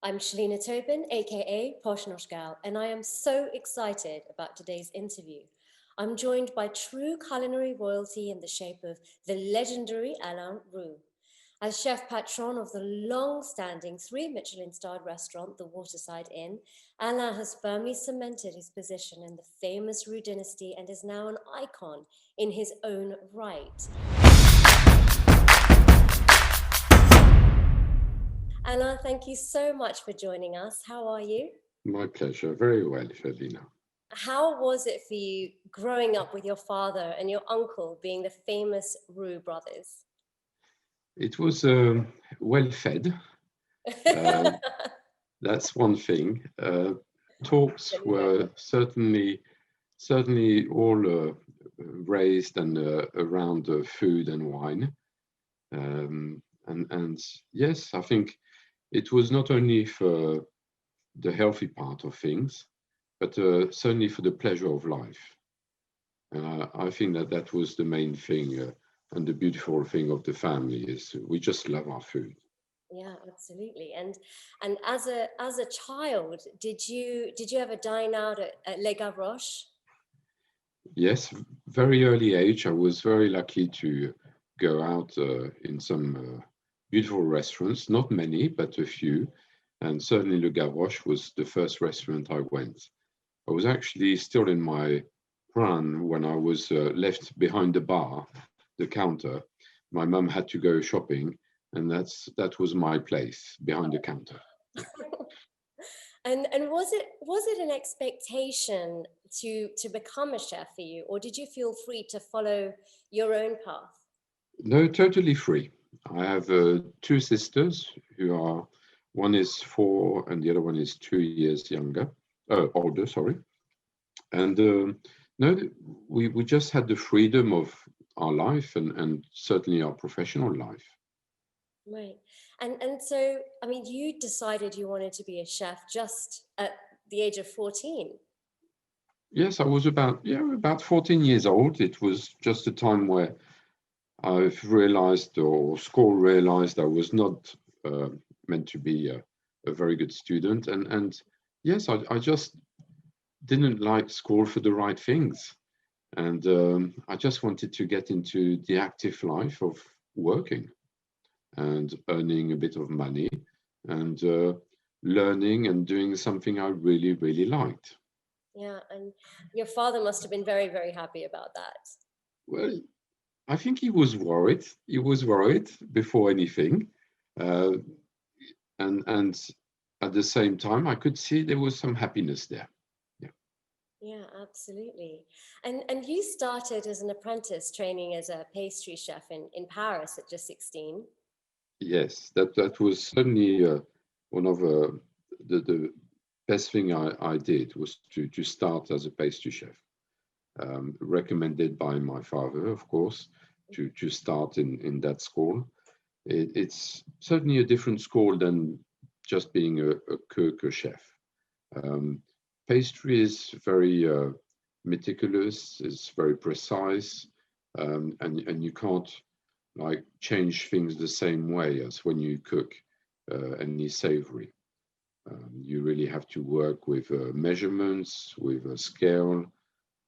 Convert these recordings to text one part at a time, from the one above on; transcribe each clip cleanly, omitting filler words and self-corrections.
I'm Shalina Tobin, aka PoshNoshGal, and I am so excited about today's interview. I'm joined by true culinary royalty in the shape of the legendary Alain Roux. As chef patron of the long-standing three-Michelin-starred restaurant, the Waterside Inn, Alain has firmly cemented his position in the famous Roux dynasty and is now an icon in his own right. Alain, thank you so much for joining us. How are you? My pleasure. Very well, Shalina. How was it for you growing up with your father and your uncle being the famous Roux brothers? It was well fed. Uh, that's one thing. Talks were certainly all raised and around food and wine. And yes, I think it was not only for the healthy part of things, but certainly for the pleasure of life. I think that that was the main thing, and the beautiful thing of the family is we just love our food. Yeah, absolutely. And as a child, did you ever dine out at Les Gavroches? Yes, very early age, I was very lucky to go out in some beautiful restaurants, not many, but a few. And certainly Le Gavroche was the first restaurant I went. I was actually still in my prime when I was left behind the bar, the counter. My mum had to go shopping, and that was my place behind the counter. Yeah. And was it an expectation to become a chef for you, or did you feel free to follow your own path? No, totally free. I have two sisters who are, one is 4 and the other one is 2 years younger, older, sorry. And no, we just had the freedom of our life and certainly our professional life. Right. And so, I mean, you decided you wanted to be a chef just at the age of 14. Yes, I was about 14 years old. It was just a time where I've realized, or school realized, I was not uh, meant to be a very good student. And yes, I just didn't like school for the right things. And I just wanted to get into the active life of working and earning a bit of money and learning and doing something I really, really liked. Yeah, and your father must have been very, very happy about that. Well, I think he was worried. He was worried before anything. Uh, and at the same time, I could see there was some happiness there. Yeah. Yeah, absolutely. And you started as an apprentice training as a pastry chef in Paris at just 16. Yes, that was certainly one of the best thing I did was to start as a pastry chef. Recommended by my father, of course, to start in that school. It's certainly a different school than just being a cook or chef. Um, Pastry is very meticulous, it's very precise, and you can't like change things the same way as when you cook any savory. You really have to work with measurements, with a scale.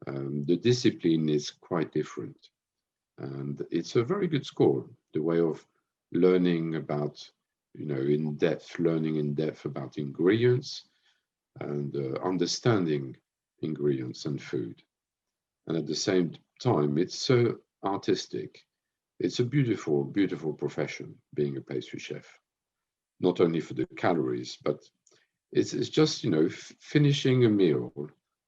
The discipline is quite different, and it's a very good school. The way of learning about, learning in depth about ingredients and understanding ingredients and food. And at the same time, it's so artistic. It's a beautiful, beautiful profession being a pastry chef, not only for the calories, but it's just, finishing a meal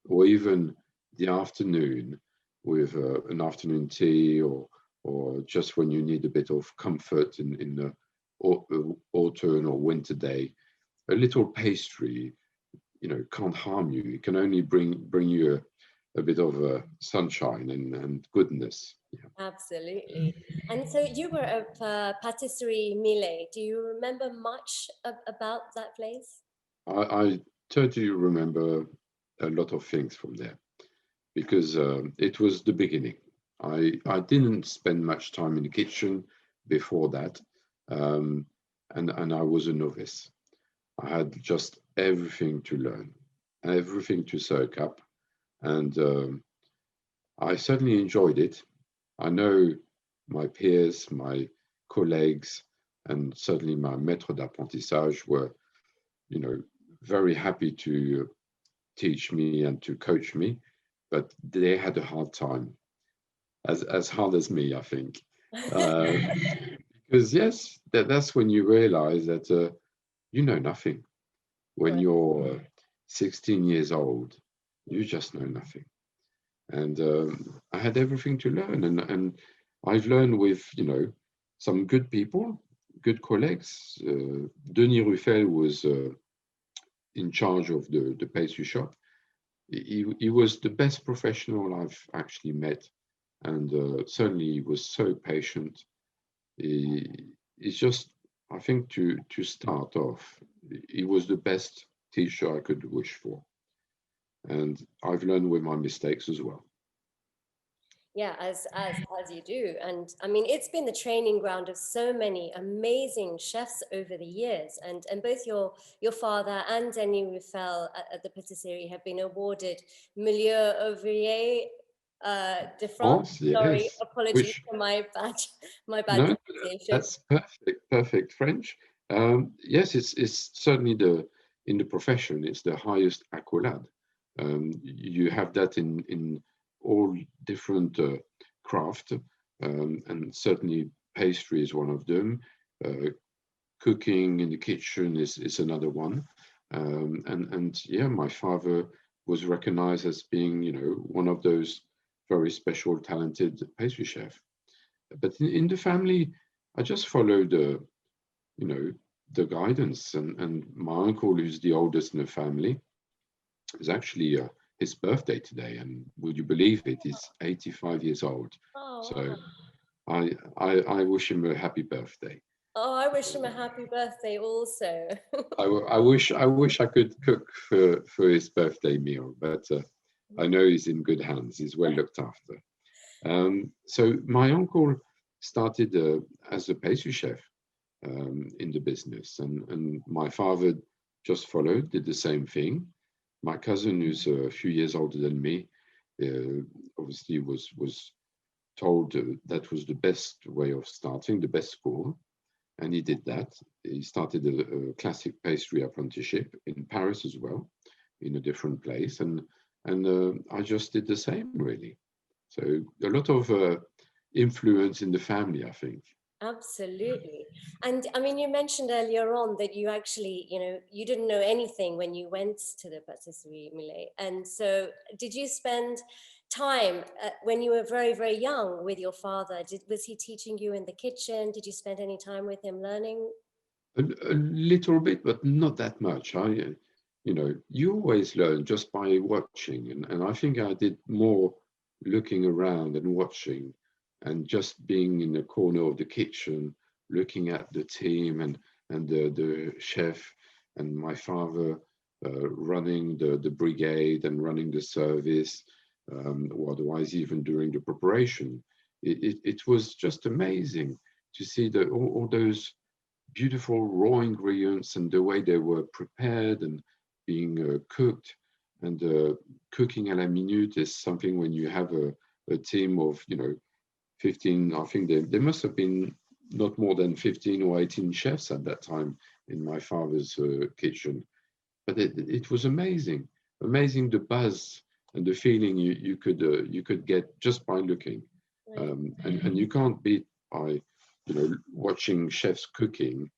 or even the afternoon with an afternoon tea or just when you need a bit of comfort in the autumn or winter day, a little pastry can't harm you. It can only bring you a bit of sunshine and goodness. Yeah. Absolutely. And so you were at Patisserie Mille. Do you remember much about that place? I totally remember a lot of things from there because it was the beginning. I didn't spend much time in the kitchen before that, um, and I was a novice. I had just everything to learn, everything to soak up, and I certainly enjoyed it. I know my peers, my colleagues, and certainly my maître d'apprentissage were, you know, very happy to teach me and to coach me, but they had a hard time, as hard as me, I think. Uh, because yes, that's when you realize that you know nothing. When Right. you're 16 years old, you just know nothing. And I had everything to learn, and I've learned with some good people, good colleagues. Denis Ruffel was in charge of the pastry shop. He was the best professional I've actually met, and certainly he was so patient. He, it's just, I think, to start off, he was the best teacher I could wish for, and I've learned with my mistakes as well. Yeah, as you do. And I mean, it's been the training ground of so many amazing chefs over the years. And both your father and Denis Ruffel at the patisserie have been awarded Milieu Ouvrier de France. France, Sorry, yes, apologies which for my bad no, pronunciation. that's perfect French. Yes, it's certainly in the profession, it's the highest accolade. You have that in all different craft, and certainly pastry is one of them. Uh, Cooking in the kitchen is another one. And yeah, my father was recognized as being, one of those very special, talented pastry chef. But in the family, I just followed you know, the guidance. And my uncle, who's the oldest in the family, is actually his birthday today. And would you believe it? He's 85 years old. Oh, So wow. I wish him a happy birthday. Oh, I wish him a happy birthday also. I wish I could cook for his birthday meal, but I know he's in good hands. He's well looked after. So my uncle started as a pastry chef in the business, and my father just followed, did the same thing. My cousin, who's a few years older than me, uh, obviously was told that was the best way of starting, the best school, and he did that. He started a classic pastry apprenticeship in Paris as well, in a different place, and I just did the same really. So a lot of influence in the family, I think. Absolutely. And I mean, you mentioned earlier on that you actually, you didn't know anything when you went to the patisserie Millet. And so did you spend time when you were very, very young with your father? Was he teaching you in the kitchen? Did you spend any time with him learning? A little bit, but not that much. You always learn just by watching, and I think I did more looking around and watching, and just being in the corner of the kitchen, looking at the team and the chef and my father running the brigade and running the service, or otherwise even during the preparation. It was just amazing to see all those beautiful raw ingredients and the way they were prepared and being cooked. And cooking à la minute is something when you have a team of 15. I think there must have been not more than 15 or 18 chefs at that time in my father's kitchen. But it was amazing the buzz and the feeling you could get just by looking. Right. And you can't beat by watching chefs cooking,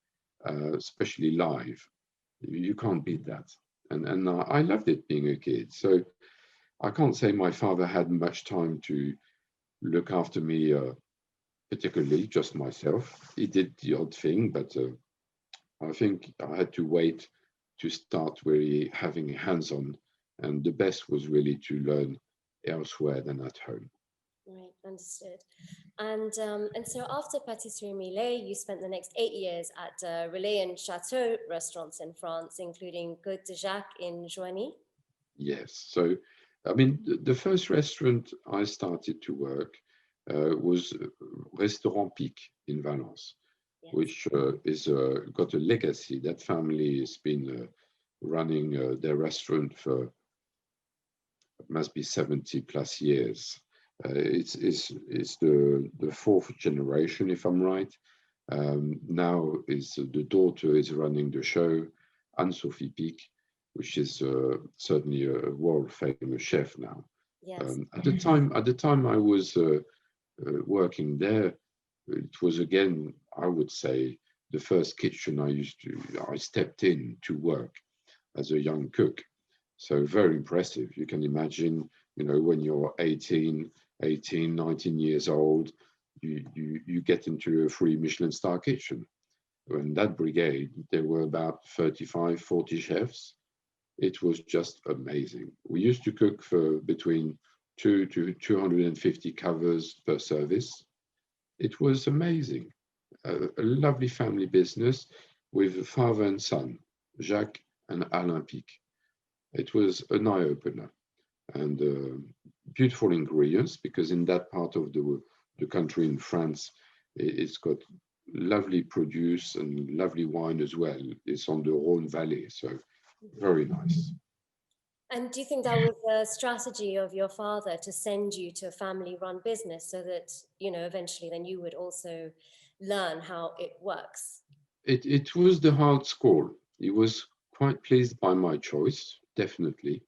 especially live. You can't beat that. And I loved it being a kid. So I can't say my father had much time to look after me, particularly just myself. He did the odd thing, but I think I had to wait to start really having hands-on, and the best was really to learn elsewhere than at home. Right, understood. And so after Patisserie Millet, you spent the next 8 years at Relais and Chateau restaurants in France, including Côte de Jacques in Joigny. Yes. So, I mean, the first restaurant I started to work was Restaurant Pic in Valence. Yes. which is got a legacy. That family has been running their restaurant for, it must be 70 plus years. It's the fourth generation, if I'm right. Now is the daughter is running the show, Anne-Sophie Pic, which is certainly a world famous chef now. Yes. At the time I was working there, it was again, I would say, the first kitchen I stepped in to work as a young cook. So very impressive. You can imagine, when you're 19 years old, you get into a free Michelin star kitchen. In that brigade, there were about 35, 40 chefs. It was just amazing. We used to cook for between 250 covers per service. It was amazing. A lovely family business with father and son, Jacques and Alain Pic. It was an eye opener and beautiful ingredients, because in that part of the country in France, it's got lovely produce and lovely wine as well. It's on the Rhône Valley, so very nice. And do you think that was a strategy of your father to send you to a family-run business so that, eventually then you would also learn how it works? It was the hard school. He was quite pleased by my choice, definitely.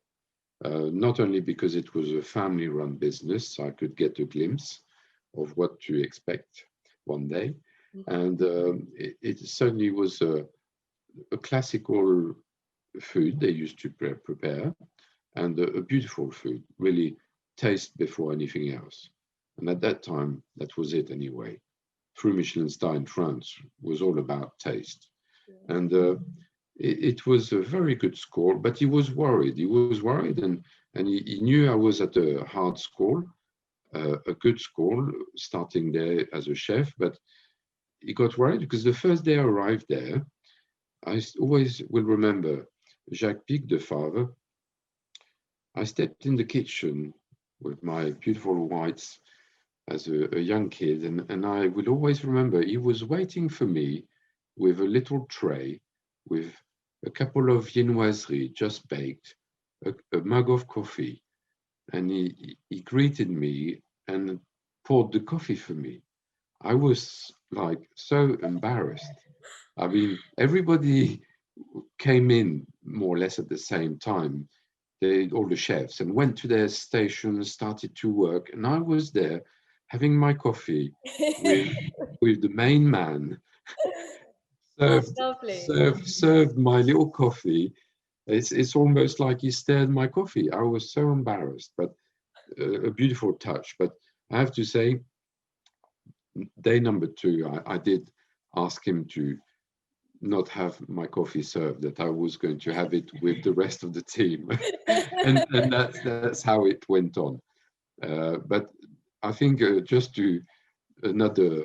Not only because it was a family-run business, I could get a glimpse of what to expect one day, and it certainly was a classical food they used to prepare, and a beautiful food, really taste before anything else. And at that time, that was it anyway. Through Michelin star in France was all about taste. And it was a very good school, but he was worried. He was worried, and he knew I was at a hard school, a good school, starting there as a chef, but he got worried because the first day I arrived there, always will remember Jacques Pic, the father. I stepped in the kitchen with my beautiful whites as a young kid, and I will always remember he was waiting for me with a little tray with a couple of viennoiseries just baked, a mug of coffee, and he greeted me and poured the coffee for me. I was like so embarrassed. I mean, everybody came in more or less at the same time, all the chefs, and went to their stations, started to work, and I was there having my coffee with with the main man, That's served lovely. served my little coffee. It's almost like he stirred my coffee. I was so embarrassed, but a beautiful touch. But I have to say, day number two, I did ask him to not have my coffee served, that I was going to have it with the rest of the team. And that's how it went on. But I think just to another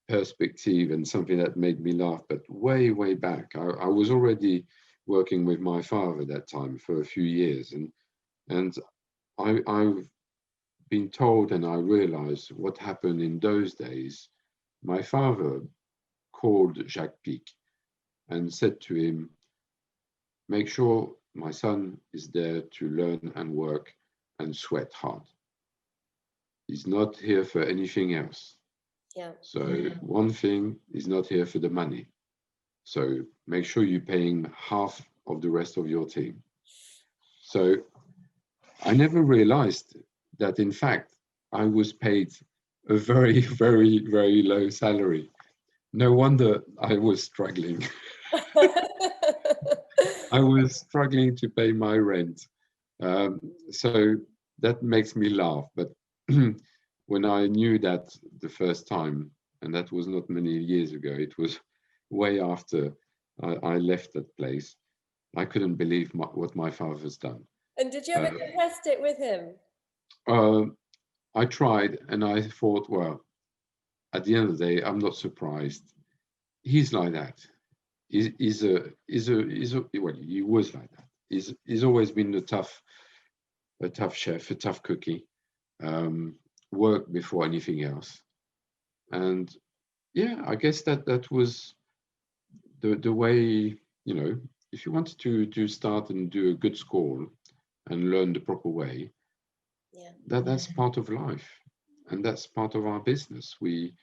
perspective and something that made me laugh, but way back, I was already working with my father that time for a few years, and I've been told, and I realized what happened in those days. My father called Jacques Pic and said to him, make sure my son is there to learn and work and sweat hard. He's not here for anything else. Yeah. So one thing, he's not here for the money. So make sure you're paying half of the rest of your team. So I never realized that, in fact, I was paid a very low salary. No wonder I was struggling. I was struggling to pay my rent. So that makes me laugh. But when I knew that the first time, and that was not many years ago, it was way after I left that place, I couldn't believe what my father's done. And did you ever Uh, contest it with him? uh, I tried, and I thought, well, at the end of the day, I'm not surprised. He's like that. Well, he was like that. He's always been a tough chef, a tough cookie, um, work before anything else. And yeah, I guess that was the way, if you wanted to start and do a good school and learn the proper way, Yeah. that's part of life, and that's part of our business. We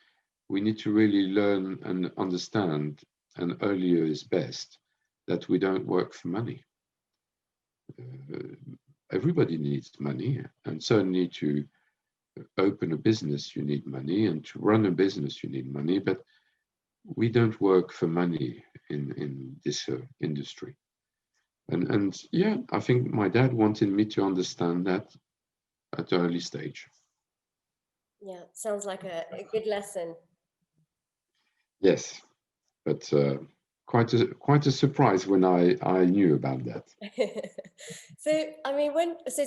need to really learn and understand, and earlier is best, that we don't work for money. Uh, Everybody needs money, and certainly to open a business, you need money, and to run a business, you need money. But we don't work for money in this industry. And yeah, I think my dad wanted me to understand that at an early stage. Yeah, sounds like a good lesson. Yes, but quite a surprise when I knew about that. So, I mean,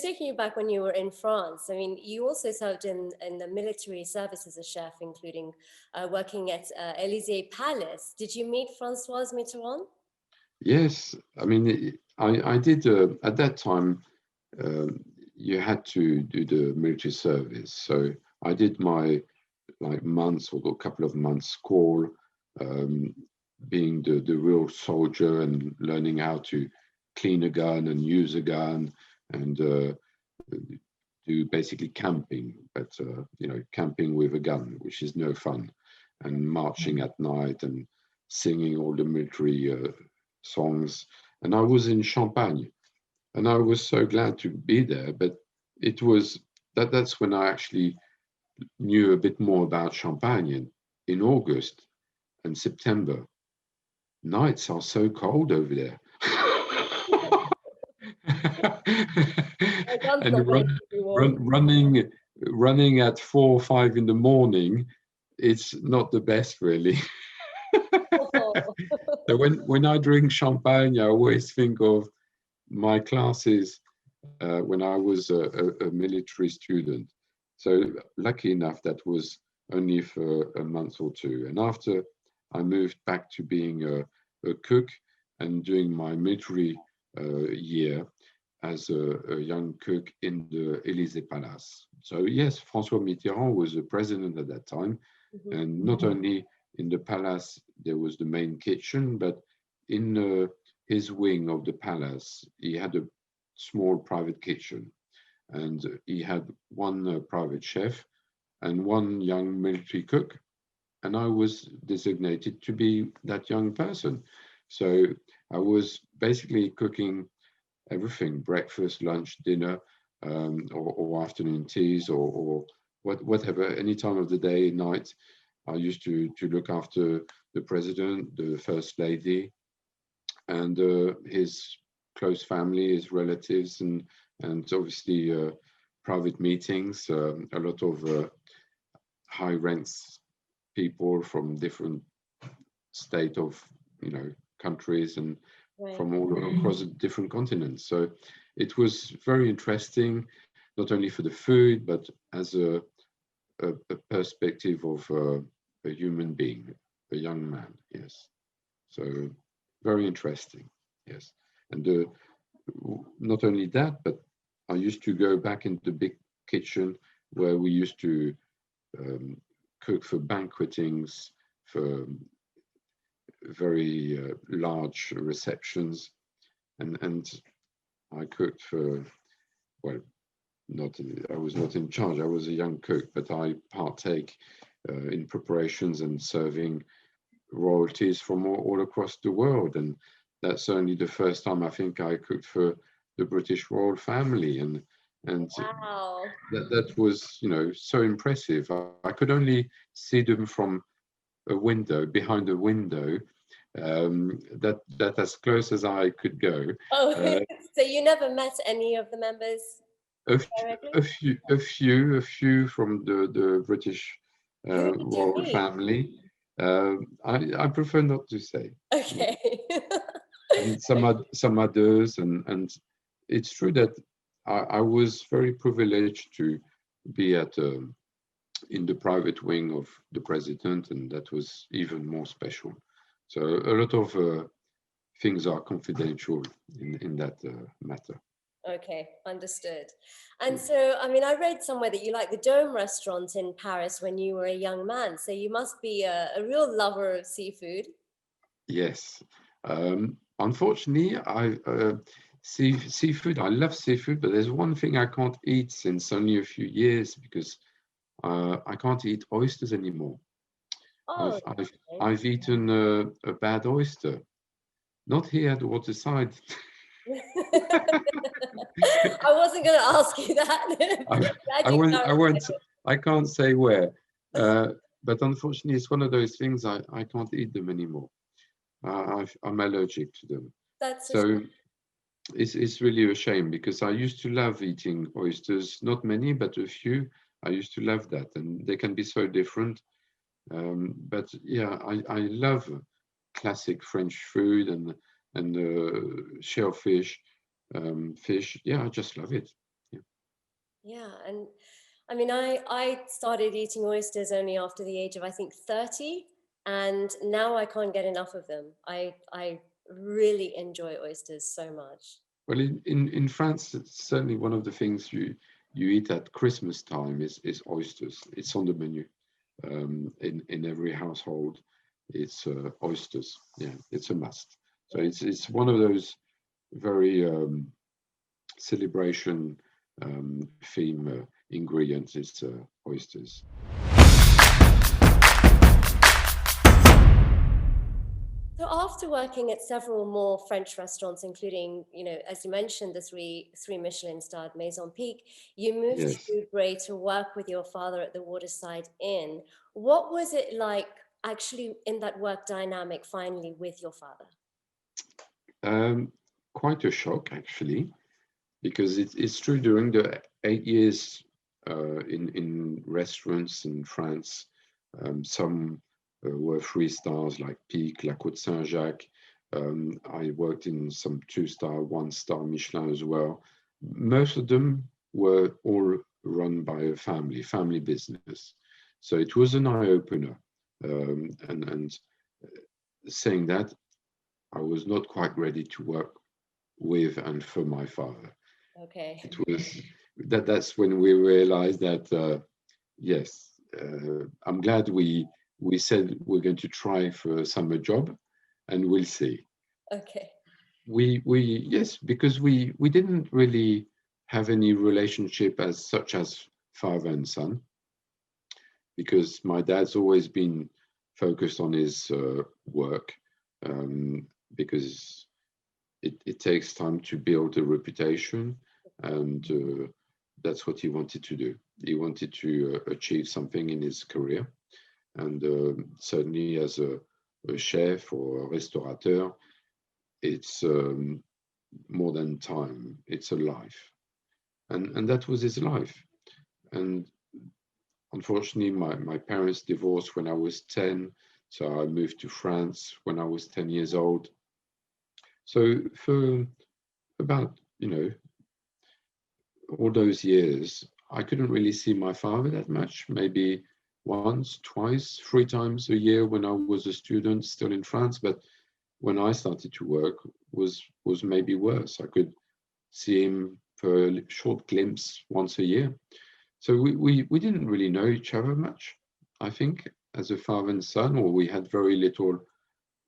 taking you back when you were in France, I mean, you also served in the military service as a chef, including working at Élysée Palace. Did you meet Françoise Mitterrand? Yes, I mean, I did at that time. Um, you had to do the military service, so I did my like months or a couple of months school, um, being the real soldier and learning how to clean a gun and use a gun and do basically camping, but camping with a gun, which is no fun, and marching at night and singing all the military songs. And I was in Champagne, and I was so glad to be there. But it was that's when I actually knew a bit more about Champagne. In August and September, nights are so cold over there. My gun's And not going to keep you warm. running at 4 or 5 in the morning, it's not the best really. Oh. So when I drink champagne, I always think of my classes when I was a military student. So lucky enough, that was only for a month or two. And after I moved back to being a cook and doing my military year as a young cook in the Élysée Palace. So yes, François Mitterrand was the president at that time, Mhm. and not only in the palace there was the main kitchen, but in his wing of the palace he had a small private kitchen, and he had one private chef and one young military cook, and I was designated to be that young person. So I was basically cooking everything: breakfast, lunch, dinner, or afternoon teas, or whatever, any time of the day, night. I used to look after the president, the first lady, and his close family, his relatives, and obviously private meetings. A lot of high ranks people from different state of countries and Right. from all across the different continents. So it was very interesting, not only for the food, but as a perspective of a human being, a young man. Yes. So very interesting. Yes. And not only that, but I used to go back into the big kitchen where we used to um, cook for banquetings, for very large receptions, and I cooked for, well, not I was not in charge. I was a young cook, but I partake in preparations and serving royalties from all across the world. And that's only the first time I think I cooked for the British royal family, and Wow. that was so impressive. I could only see them from a window, behind a window, that as close as I could go. Oh, Uh, so you never met any of the members a, f- directly? a few from the British Who did you royal meet? family. I prefer not to say. Okay. And some others, and it's true that I was very privileged to be in the private wing of the president, and that was even more special. So a lot of things are confidential in that matter. Okay, understood. And so, I mean, I read somewhere that you like the Dome restaurant in Paris when you were a young man. So you must be a real lover of seafood. Yes. Unfortunately, seafood. I love seafood, but there's one thing I can't eat since only a few years because I can't eat oysters anymore. Oh, I've I've okay. I've eaten a bad oyster, not here at the waterside. I wasn't going to ask you that. I, Glad I you won't. I clarified won't. it. I can't say where. But unfortunately, it's one of those things I can't eat them anymore. I'm allergic to them. That's a So it's really a shame because I used to love eating oysters, not many, but a few. I used to love that, and they can be so different. But yeah, I love classic French food and shellfish, fish. Yeah, I just love it. Yeah. Yeah, and I mean, I started eating oysters only after the age of I think 30, and now I can't get enough of them. I really enjoy oysters so much. Well, in France, it's certainly one of the things you eat at Christmas time is oysters. It's on the menu. In every household, it's oysters. Yeah, it's a must. So it's one of those very celebration theme ingredients. It's oysters. So after working at several more French restaurants, including, as you mentioned, the three Michelin-starred Maison Peak, you moved Yes. to Bray to work with your father at the Waterside Inn. What was it like actually in that work dynamic finally with your father? Um, Quite a shock actually, because it's true during the 8 years in restaurants in France, some were 3 stars like Pic, La Côte Saint-Jacques. I worked in some 2-star, 1-star Michelin as well. Most of them were all run by a family business. So it was an eye opener. And saying that, I was not quite ready to work with and for my father. Okay. It was that's when we realized that yes, I'm glad we said we're going to try for a summer job, and we'll see. Okay. We yes, because we didn't really have any relationship as such as father and son, because my dad's always been focused on his work, um, because it takes time to build a reputation, and that's what he wanted to do. He wanted to achieve something in his career, and certainly as a chef or a restaurateur, it's more than time, it's a life, and that was his life. And unfortunately, my parents divorced when I was 10, so I moved to France when I was 10 years old. So for about, all those years, I couldn't really see my father that much, maybe once, twice, 3 times a year when I was a student still in France. But when I started to work was maybe worse. I could see him for a short glimpse once a year. So we didn't really know each other much, I think, as a father and son, or we had very little,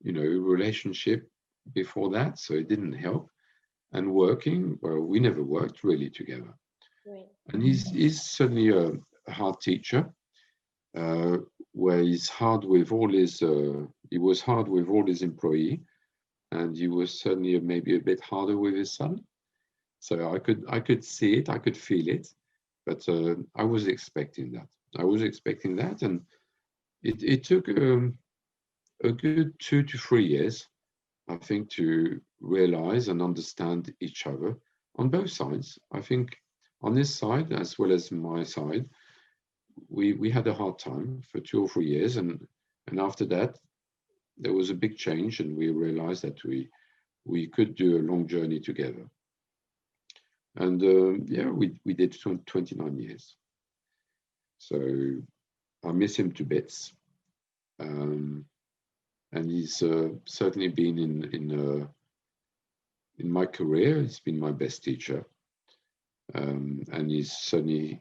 relationship before that, so it didn't help. And working, well, we never worked really together. Right. And he's certainly a hard teacher, uh, where he was hard with all his employee, and he was certainly maybe a bit harder with his son. So I could see it, I could feel it, but I was expecting that. I was expecting that, and it took a good 2 to 3 years, I think, to realize and understand each other on both sides. I think on his side as well as my side, we had a hard time for 2 or 3 years, and after that there was a big change, and we realized that we could do a long journey together. And yeah, we did 29 years. So I miss him to bits. Um, and he's certainly been in my career. He's been my best teacher. and he's suddenly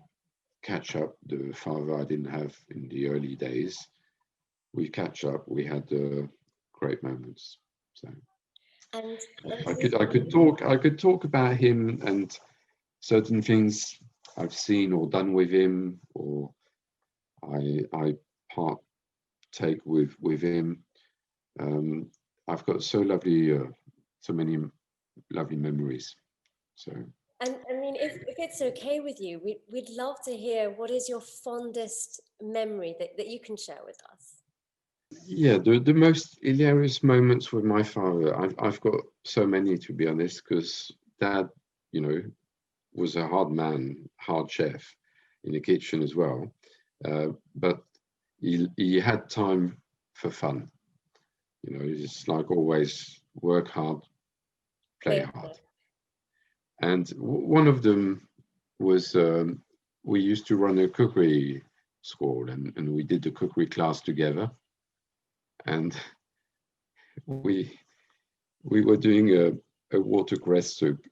catch up the father I didn't have in the early days. We catch up. We had great moments. So And I could talk about him and certain things I've seen or done with him, or I partake with him. I've got so many lovely memories. So and I mean, if it's okay with you, we'd love to hear what is your fondest memory that you can share with us. yeah, the most hilarious moments with my father, I've got so many, to be honest, because Dad, you know, was a hard man, hard chef in the kitchen as well. But he had time for fun. You know, it's like always work hard, play hard. And one of them was we used to run a cookery school, and we did the cookery class together. And we were doing a watercress soup,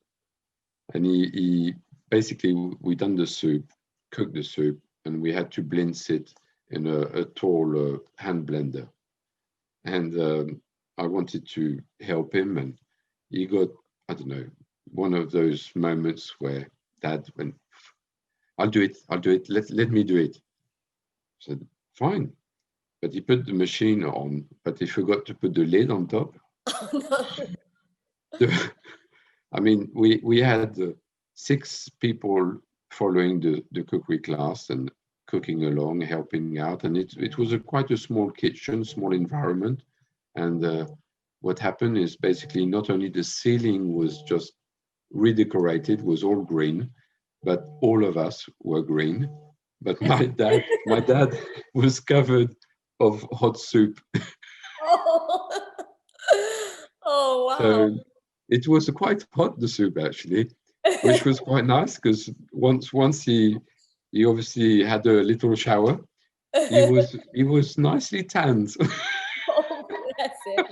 and he basically, we done the soup, cooked the soup, and we had to blitz it in a tall hand blender. And I wanted to help him, and he got, I don't know, one of those moments where Dad went, I'll do it, let me do it. I said, fine. But he put the machine on, but he forgot to put the lid on top. Oh, no. I mean, we had 6 people following the cookery class and cooking along, helping out. And it was quite a small kitchen, small environment. And what happened is basically not only the ceiling was just redecorated, was all green, but all of us were green. But my dad was covered of hot soup. Oh. Oh, wow. So it was quite hot, the soup actually, which was quite nice because once he obviously had a little shower, he was nicely tanned. Oh, bless him.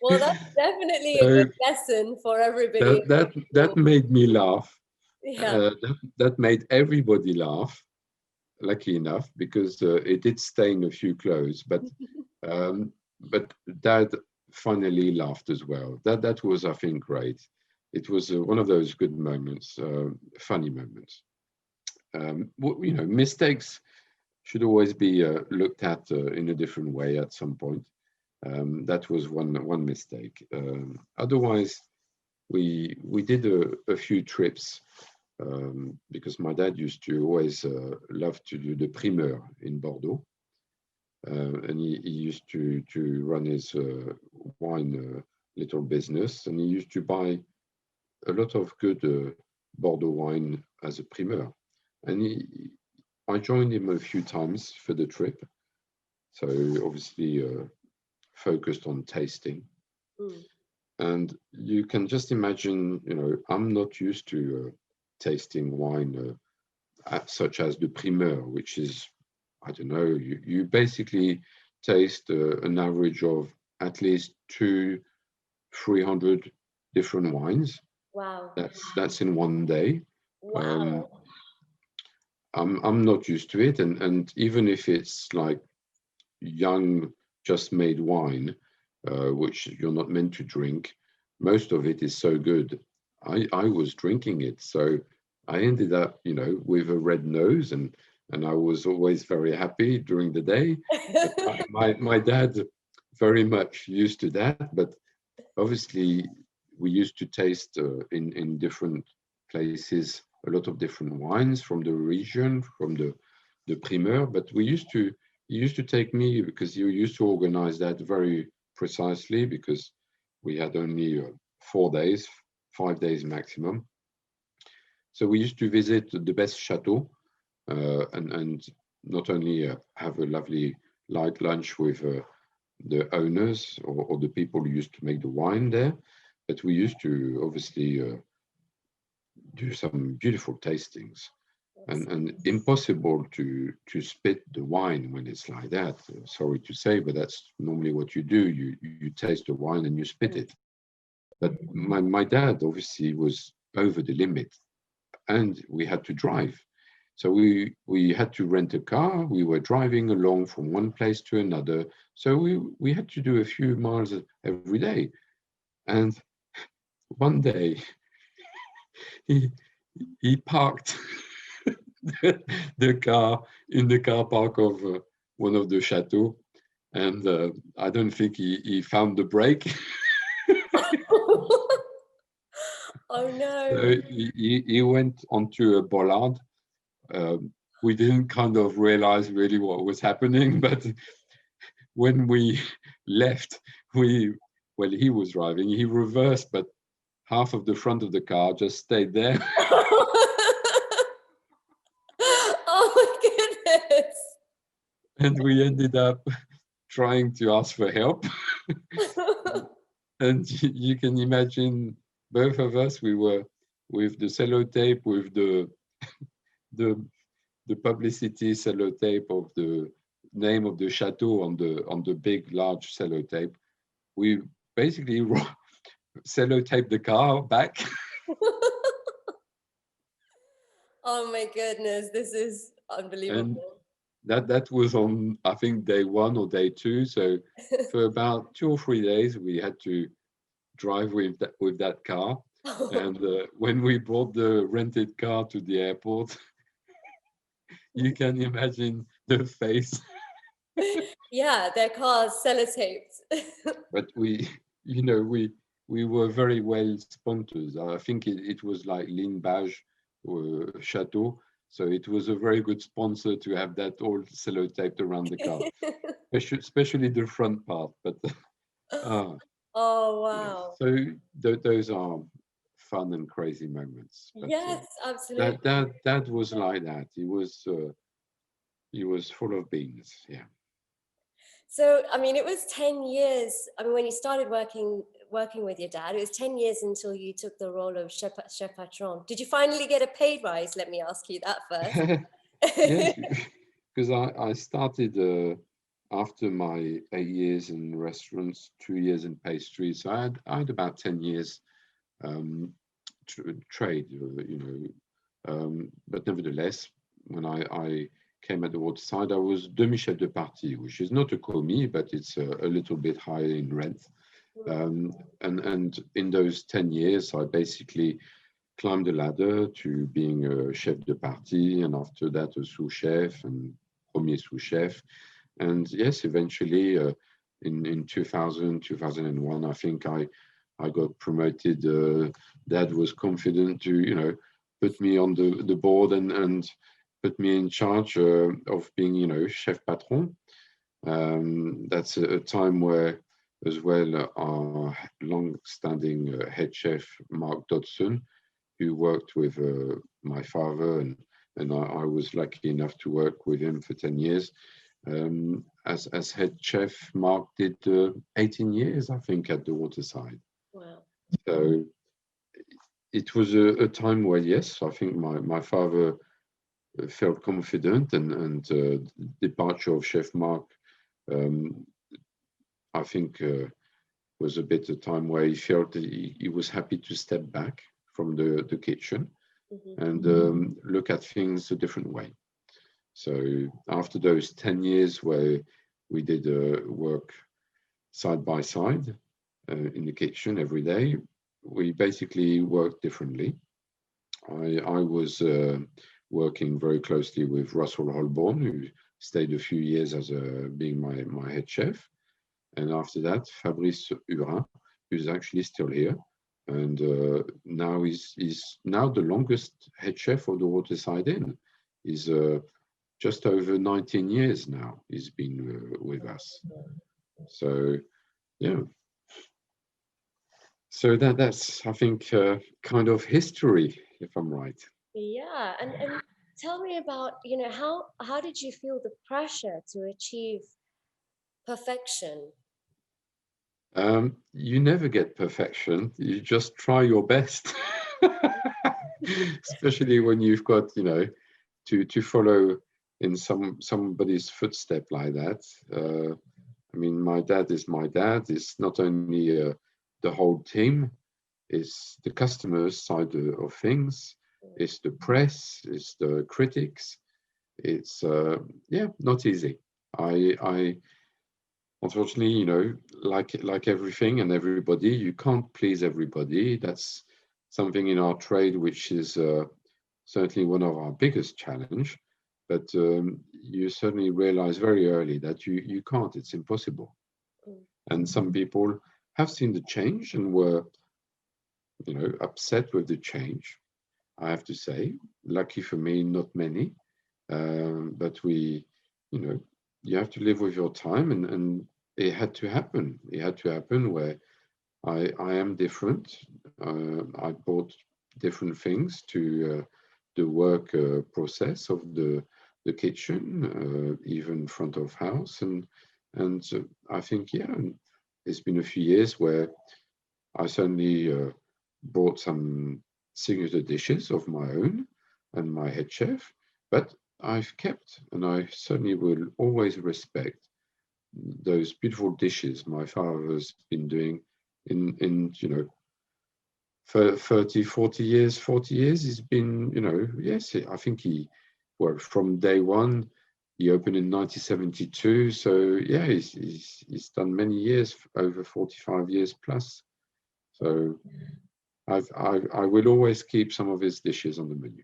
Well, that's definitely a So good lesson for everybody. that made me laugh. Yeah. That made everybody laugh. Lucky enough, because it did stain a few clothes, um, but Dad finally laughed as well. That was, I think, great. It was one of those good moments, funny moments. You know, mistakes should always be looked at in a different way at some point. That was one mistake. Otherwise, we did a few trips because my dad used to always love to do the primeur in Bordeaux. And he used to run his wine little business, and he used to buy a lot of good Bordeaux wine as a primeur. And I joined him a few times for the trip, so obviously focused on tasting. Mm. And you can just imagine, you know, I'm not used to tasting wine such as the primeur, which is, I don't know, you basically taste an average of at least 300 different wines. Wow. That's in one day. Um, Wow. I'm not used to it, and even if it's like young, just made wine, which you're not meant to drink, most of it is so good. I was drinking it, so I ended up, you know, with a red nose, and I was always very happy during the day. But my dad very much used to that, but obviously we used to taste in different places a lot of different wines from the region, from the primeur. But he used to take me, because you used to organize that very precisely, because we had only 4 days, 5 days maximum. So we used to visit the best chateau, and not only have a lovely light lunch with the owners or the people who used to make the wine there, but we used to obviously do some beautiful tastings. And impossible to spit the wine when it's like that. Sorry to say, but that's normally what you do. You taste the wine and you spit it. But my dad obviously was over the limit. and we had to drive. So we had to rent a car. We were driving along from one place to another. So we had to do a few miles every day. And one day he parked the car in the car park of one of the chateaux, and I don't think he found the brake. Oh no. So he went onto a bollard. We didn't kind of realize really what was happening, but when we left, he was driving, he reversed, but half of the front of the car just stayed there. Oh my goodness. And we ended up trying to ask for help. And you can imagine both of us, we were with the sellotape, with the publicity sellotape of the name of the chateau on the big, large sellotape. We basically sellotaped the car back. Oh my goodness, this is unbelievable. And that was on, I think, day 1 or day 2. So for about 2 or 3 days, we had to drive with that car. And when we brought the rented car to the airport, you can imagine the face. Yeah, their cars sellotaped. But we were very well sponsored. I think it was like Limbage Chateau. So it was a very good sponsor to have that all sellotaped around the car, especially the front part. But oh yes. wow. So those are fun and crazy moments. But, Yes, absolutely. that was like that. He was full of beans. Yeah. So, I mean, it was 10 years. I mean, when you started working with your dad, it was 10 years until you took the role of chef patron. Did you finally get a pay rise? Let me ask you that first. Yes, because I started after my 8 years in restaurants, 2 years in pastry. So I had about 10 years trade, but nevertheless, when I came at the waterside, I was demi-chef de partie, which is not a commis, but it's a little bit higher in rent. And in those 10 years, I basically climbed the ladder to being a chef de partie, and after that a sous chef and premier sous chef. And yes, eventually in 2000, 2001, I think I got promoted. Dad was confident to, put me on the board and put me in charge of being, chef patron. That's a time where, as well, our long-standing head chef Mark Dodson, who worked with my father, and I was lucky enough to work with him for 10 years. As head chef, Mark did 18 years, I think, at the waterside. Wow. So it was a time where, yes, I think my father felt confident, and departure of Chef Mark, I think, was a bit a time where he felt that he was happy to step back from the kitchen and look at things a different way. So after those 10 years where we did work side by side in the kitchen every day, we basically worked differently. I was working very closely with Russell Holborn, who stayed a few years as being my head chef. And after that, Fabrice Hurin, who's actually still here. And now he's now the longest head chef of the Waterside Inn. He's just over 19 years now. He's been with us. So, yeah. So that's, I think, kind of history, if I'm right. Yeah, and tell me about, how did you feel the pressure to achieve perfection? You never get perfection. You just try your best, especially when you've got, to follow in somebody's footstep like that. I mean, my dad is my dad. It's not only the whole team, it's the customers side of things. It's the press, it's the critics. It's yeah, not easy. I unfortunately, like everything and everybody, you can't please everybody. That's something in our trade which is certainly one of our biggest challenge. But you certainly realize very early that you can't. It's impossible. Mm. And some people have seen the change and were, upset with the change. I have to say, lucky for me, not many. But you know, you have to live with your time, and it had to happen. It had to happen where I am different. I brought different things to the work process of the kitchen, even front of house, and I think yeah, it's been a few years where I certainly brought some signature dishes of my own and my head chef, but I've kept and I certainly will always respect those beautiful dishes my father's been doing in for 30, 40 years. 40 years he's been, yes, I think he worked from day one. He opened in 1972, so yeah, he's done many years, over 45 years plus. So I will always keep some of his dishes on the menu.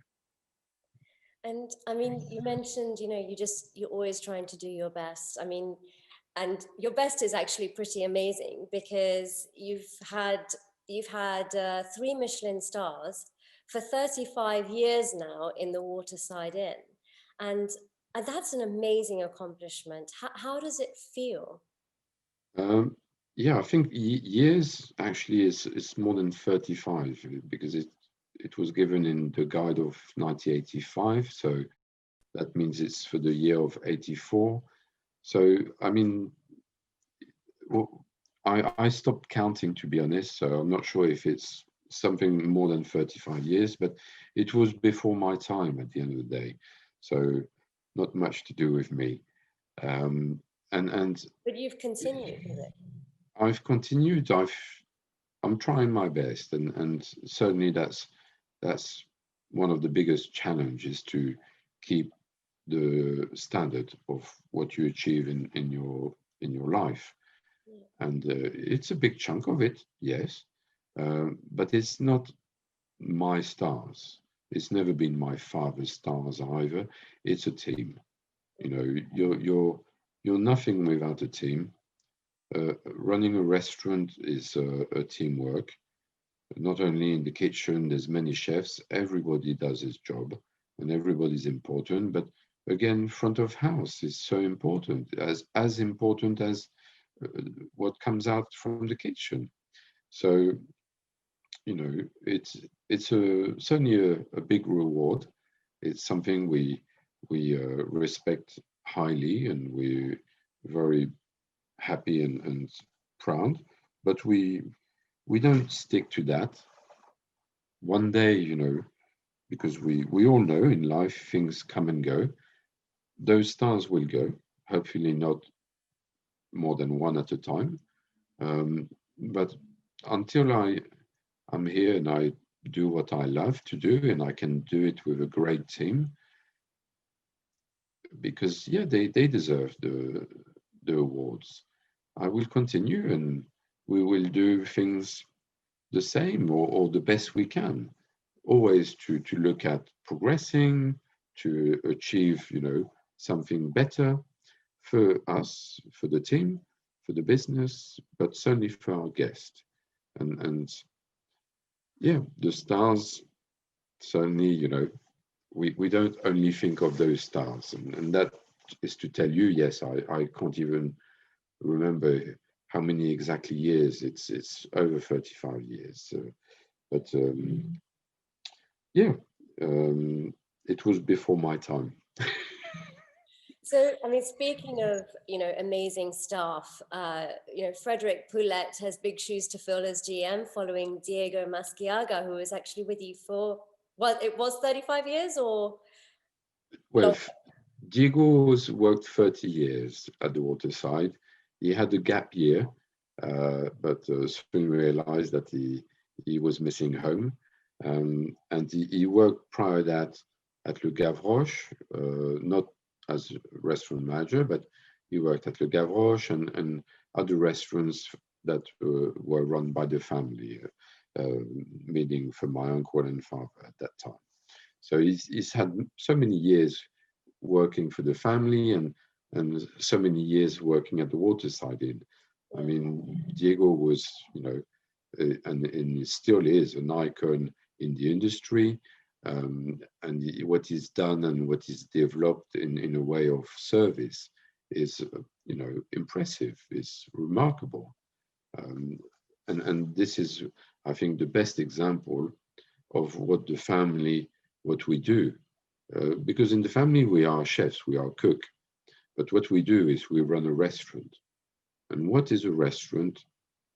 And I mean, you mentioned, you're always trying to do your best. I mean, and your best is actually pretty amazing because you've had 3 Michelin stars for 35 years now in the Waterside Inn, and that's an amazing accomplishment. How does it feel? Um, yeah, I think years actually is more than 35 because it was given in the guide of 1985, so that means it's for the year of 84. So I mean, well, I stopped counting, to be honest, so I'm not sure if it's something more than 35 years, but it was before my time at the end of the day, so not much to do with me. Um, and But you've continued with it. I've continued. I'm trying my best, and certainly that's one of the biggest challenges to keep the standard of what you achieve in your life. And it's a big chunk of it, yes, but it's not my stars. It's never been my father's stars either. It's a team. You're nothing without a team. Running a restaurant is a teamwork. Not only in the kitchen, there's many chefs. Everybody does his job, and everybody's important. But again, front of house is so important, as important as uh, what comes out from the kitchen. So it's certainly a big reward. It's something we respect highly, and we're very happy and proud. But we don't stick to that. One day, because we all know in life things come and go. Those stars will go. Hopefully, not more than one at a time. But until I'm here and I do what I love to do, and I can do it with a great team, because yeah, they deserve the awards. I will continue, and we will do things the same or the best we can. Always to look at progressing, to achieve, something better for us, for the team, for the business, but certainly for our guest. And yeah, the stars certainly, we don't only think of those stars, and that is to tell you, yes, I can't even remember how many exactly years. It's over 35 years. But yeah, um, it was before my time. So, I mean, speaking of, amazing staff, Frederic Poulet has big shoes to fill as GM following Diego Masciaga, who was actually with you for, well, it was 35 years or Well, long? Diego's worked 30 years at the Waterside. He had a gap year, but soon realized that he was missing home. And he worked prior to that at Le Gavroche, not as restaurant manager, but he worked at Le Gavroche and other restaurants that were run by the family, meaning for my uncle and father at that time. So he's had so many years working for the family and so many years working at the Waterside Inn. I mean, Diego was, and still is an icon in the industry. And what he's done and what he's developed in a way of service is, impressive, is remarkable. And this is, I think, the best example of what we do. Because in the family, we are chefs, we are cook. But what we do is we run a restaurant. And what is a restaurant?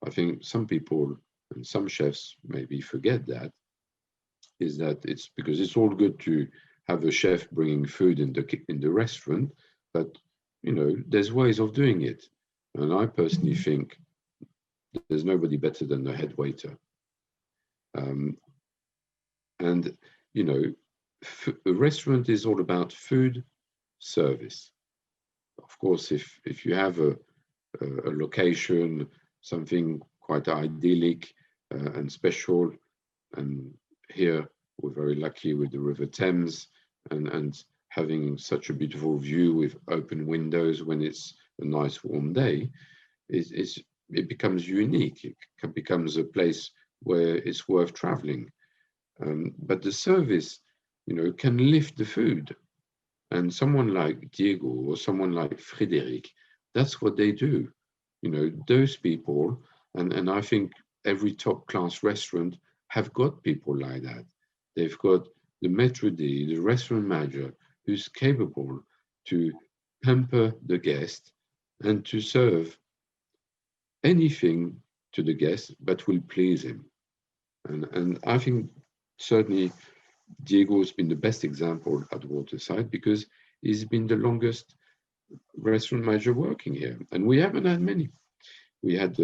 I think some people and some chefs maybe forget that, is that it's because it's all good to have a chef bringing food in the restaurant, but there's ways of doing it. And I personally think there's nobody better than the head waiter. And a restaurant is all about food, service. Of course, if you have a location, something quite idyllic and special, and here we're very lucky with the River Thames and having such a beautiful view with open windows when it's a nice warm day, it becomes unique. It becomes a place where it's worth traveling. But the service, can lift the food. And someone like Diego or someone like Frédéric, that's what they do. Those people, and I think every top class restaurant have got people like that. They've got the maître d', the restaurant manager, who's capable to pamper the guest and to serve anything to the guest that will please him. And I think certainly Diego has been the best example at Waterside because he's been the longest restaurant manager working here. And we haven't had many. We had,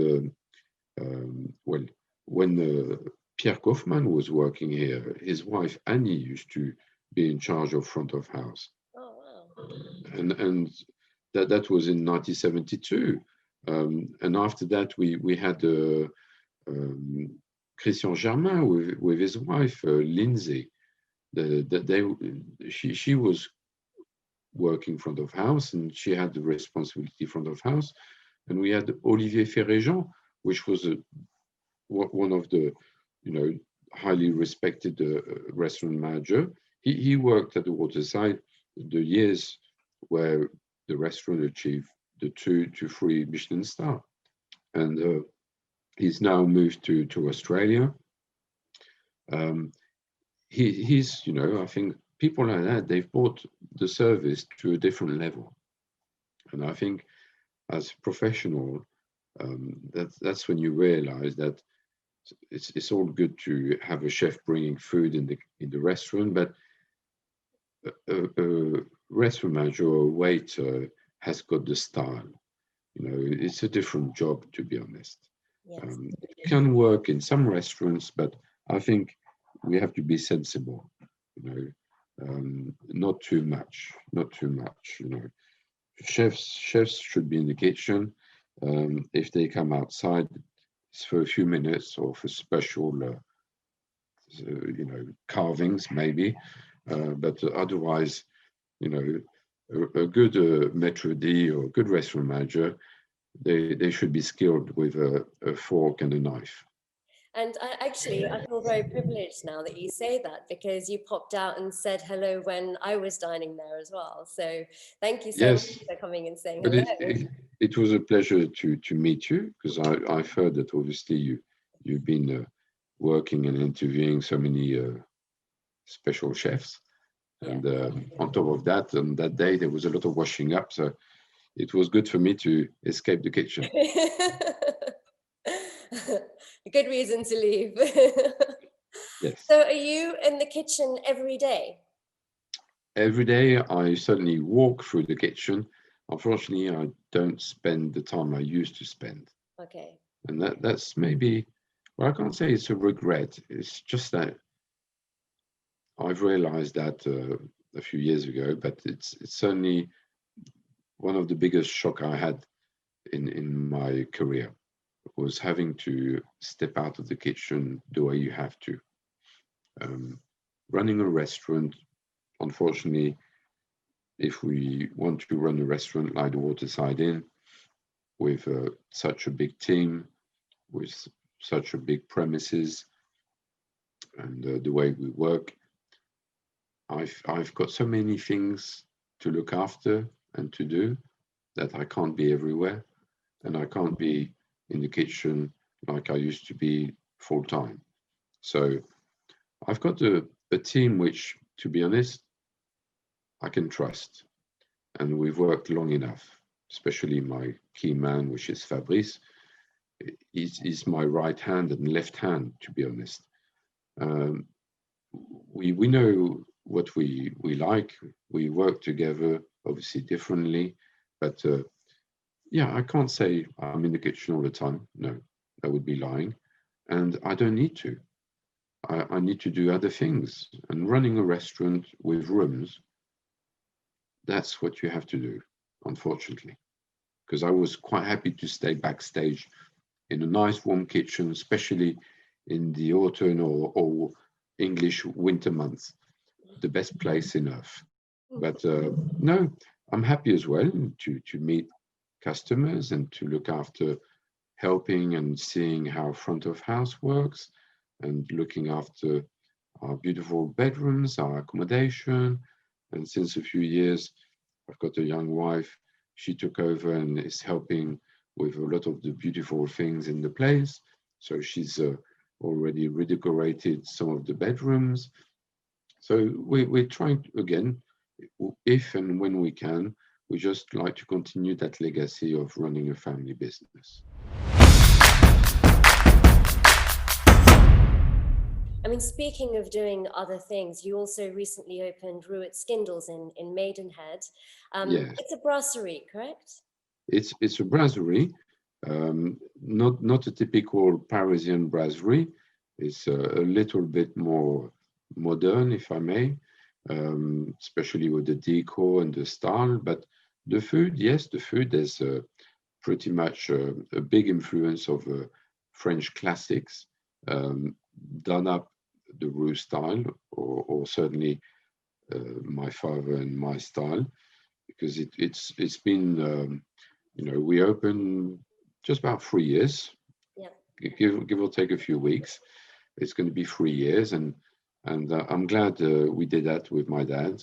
when Pierre Kaufmann was working here, his wife Annie used to be in charge of front of house. Oh, wow. And that was in 1972. And after that, we had Christian Germain with his wife, Lindsay. She was working front of house and she had the responsibility front of house. And we had Olivier Ferréjean, which was one of the, highly respected restaurant manager. He worked at the Waterside the years where the restaurant achieved the 2 to 3 Michelin star. And he's now moved to Australia. He's, I think people like that, they've brought the service to a different level. And I think as a professional, that's when you realize that it's all good to have a chef bringing food in the restaurant, but a restaurant manager or a waiter has got the style. It's a different job, to be honest. Yes. It can work in some restaurants, but I think we have to be sensible. Not too much. Chefs should be in the kitchen. If they come outside, it's for a few minutes or for special, carvings maybe. But otherwise, a good maître d' or a good restaurant manager, they should be skilled with a fork and a knife. And I feel very privileged now that you say that, because you popped out and said hello when I was dining there as well. So thank you so much for coming and saying but hello. it was a pleasure to meet you, because I've heard that obviously you've been working and interviewing so many special chefs. And on top of that, on that day, there was a lot of washing up. So it was good for me to escape the kitchen. A good reason to leave. Yes. So are you in the kitchen every day? Every day, I certainly walk through the kitchen. Unfortunately, I don't spend the time I used to spend. Okay. And that's maybe, well, I can't say it's a regret. It's just that I've realized that a few years ago, but it's certainly one of the biggest shock I had in my career was having to step out of the kitchen the way you have to. Um, Running a restaurant, unfortunately, if we want to run a restaurant like the Waterside Inn with such a big team, with such a big premises, and the way we work, I've got so many things to look after and to do that I can't be everywhere, and I can't be in the kitchen like I used to be full time. So I've got a team which, to be honest, I can trust, and we've worked long enough. Especially my key man, which is Fabrice, is my right hand and left hand. To be honest, um, we know what we like. We work together, obviously differently, but yeah, I can't say I'm in the kitchen all the time. No, that would be lying, and I don't need to. I need to do other things. And running a restaurant with rooms, that's what you have to do, unfortunately. Because I was quite happy to stay backstage in a nice warm kitchen, especially in the autumn or English winter months, the best place in earth. But no, I'm happy as well to meet customers and to look after helping and seeing how front of house works and looking after our beautiful bedrooms, our accommodation. And since a few years, I've got a young wife. She took over and is helping with a lot of the beautiful things in the place. So she's already redecorated some of the bedrooms. So we're trying to, again, if and when we can, we just like to continue that legacy of running a family business. I mean, speaking of doing other things, you also recently opened Roux Skindles in Maidenhead. Yes, It's a brasserie, correct? it's a brasserie, not a typical Parisian brasserie. It's a little bit more modern, if I may, especially with the decor and the style. But the food, yes, the food is pretty much a big influence of French classics, um, done up the Roux style, or certainly my father and my style, because it's been we open just about 3 years, Yeah. give or take a few weeks. It's going to be 3 years, and I'm glad we did that with my dad.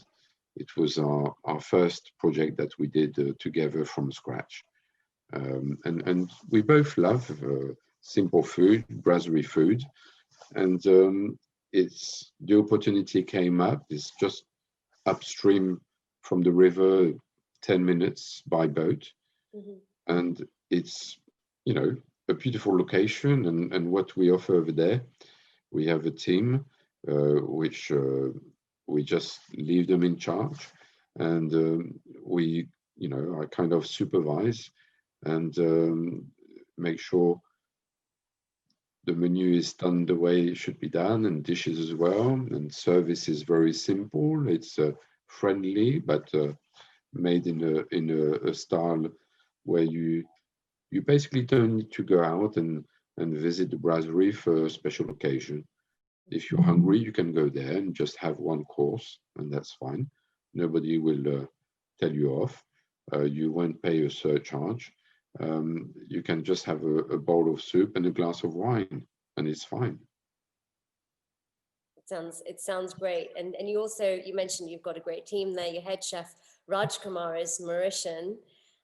It was our first project that we did together from scratch. And we both love simple food, brasserie food, and it's the opportunity came up. It's just upstream from the river, 10 minutes by boat, Mhm. and it's a beautiful location. And what we offer over there, we have a team which we just leave them in charge, and we I kind of supervise and make sure the menu is done the way it should be done, and dishes as well. And service is very simple. It's friendly, but made in a style where you basically don't need to go out and visit the brasserie for a special occasion. If you're hungry, you can go there and just have one course, and that's fine. Nobody will tell you off. You won't pay a surcharge. You can just have a bowl of soup and a glass of wine, and it's fine. It sounds great. And you mentioned you've got a great team there. Your head chef Raj Kumar is Mauritian,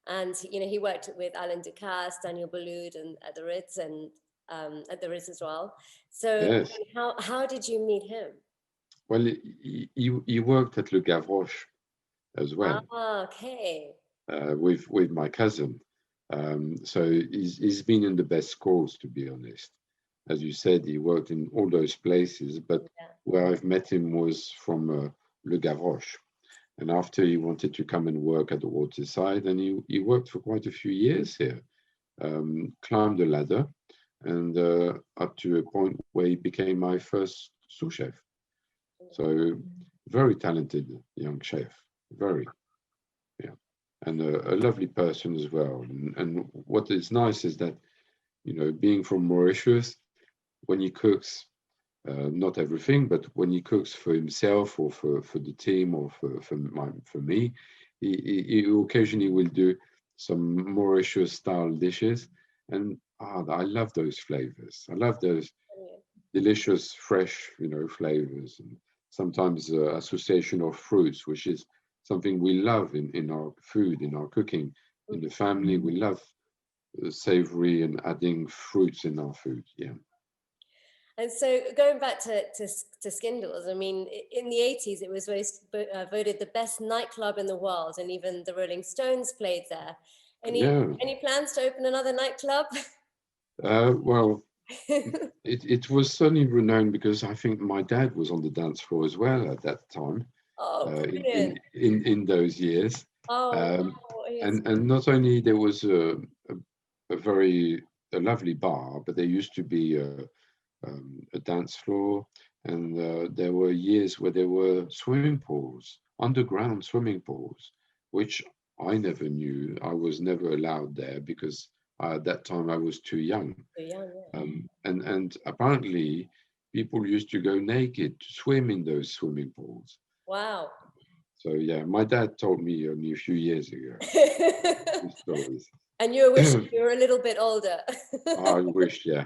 and he worked with Alain Ducasse, Daniel Baloud, and at the Ritz, and at the Ritz as well. So Yes. how did you meet him? Well, he worked at Le Gavroche as well, Ah, okay. with my cousin. So he's been in the best schools, to be honest. As you said, he worked in all those places, but Yeah. where I've met him was from Le Gavroche. And after he wanted to come and work at the waterside, and he worked for quite a few years here, climbed the ladder, and up to a point where he became my first sous chef. So very talented young chef, very, yeah, and a lovely person as well. And what is nice is that, you know, being from Mauritius, when he cooks, not everything, but when he cooks for himself or for the team or for me, he occasionally will do some Mauritius style dishes, and I love those flavors. I love those delicious, fresh, you know, flavors, and sometimes association of fruits, which is something we love in our food, in our cooking, in the family. We love savory and adding fruits in our food. Yeah. And so going back to Skindles, I mean, in the 80s, it was voted the best nightclub in the world, and even the Rolling Stones played there. Yeah. Any plans to open another nightclub? Well, it was certainly renowned because I think my dad was on the dance floor as well at that time, Oh, in brilliant. in those years. Oh, Um, wow. Yes. and not only there was a very a lovely bar, but there used to be a dance floor, and there were years where there were swimming pools, underground swimming pools, which I never knew. I was never allowed there because at that time I was too young. So young, yeah. And apparently people used to go naked to swim in those swimming pools. Wow. So yeah, my dad told me only a few years ago these stories. And you wish you were a little bit older. I wish, yeah.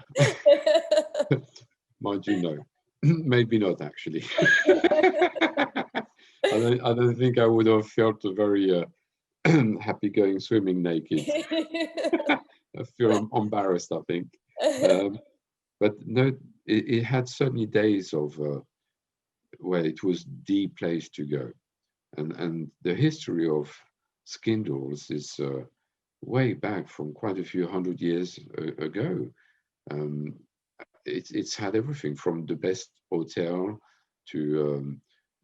Mind you, no, maybe not actually. I don't think I would have felt very happy going swimming naked. I feel embarrassed, I think. Um, but no, it had certainly days of where it was the place to go, and the history of Skindles is way back from quite a few hundred years ago. Um, it's had everything from the best hotel to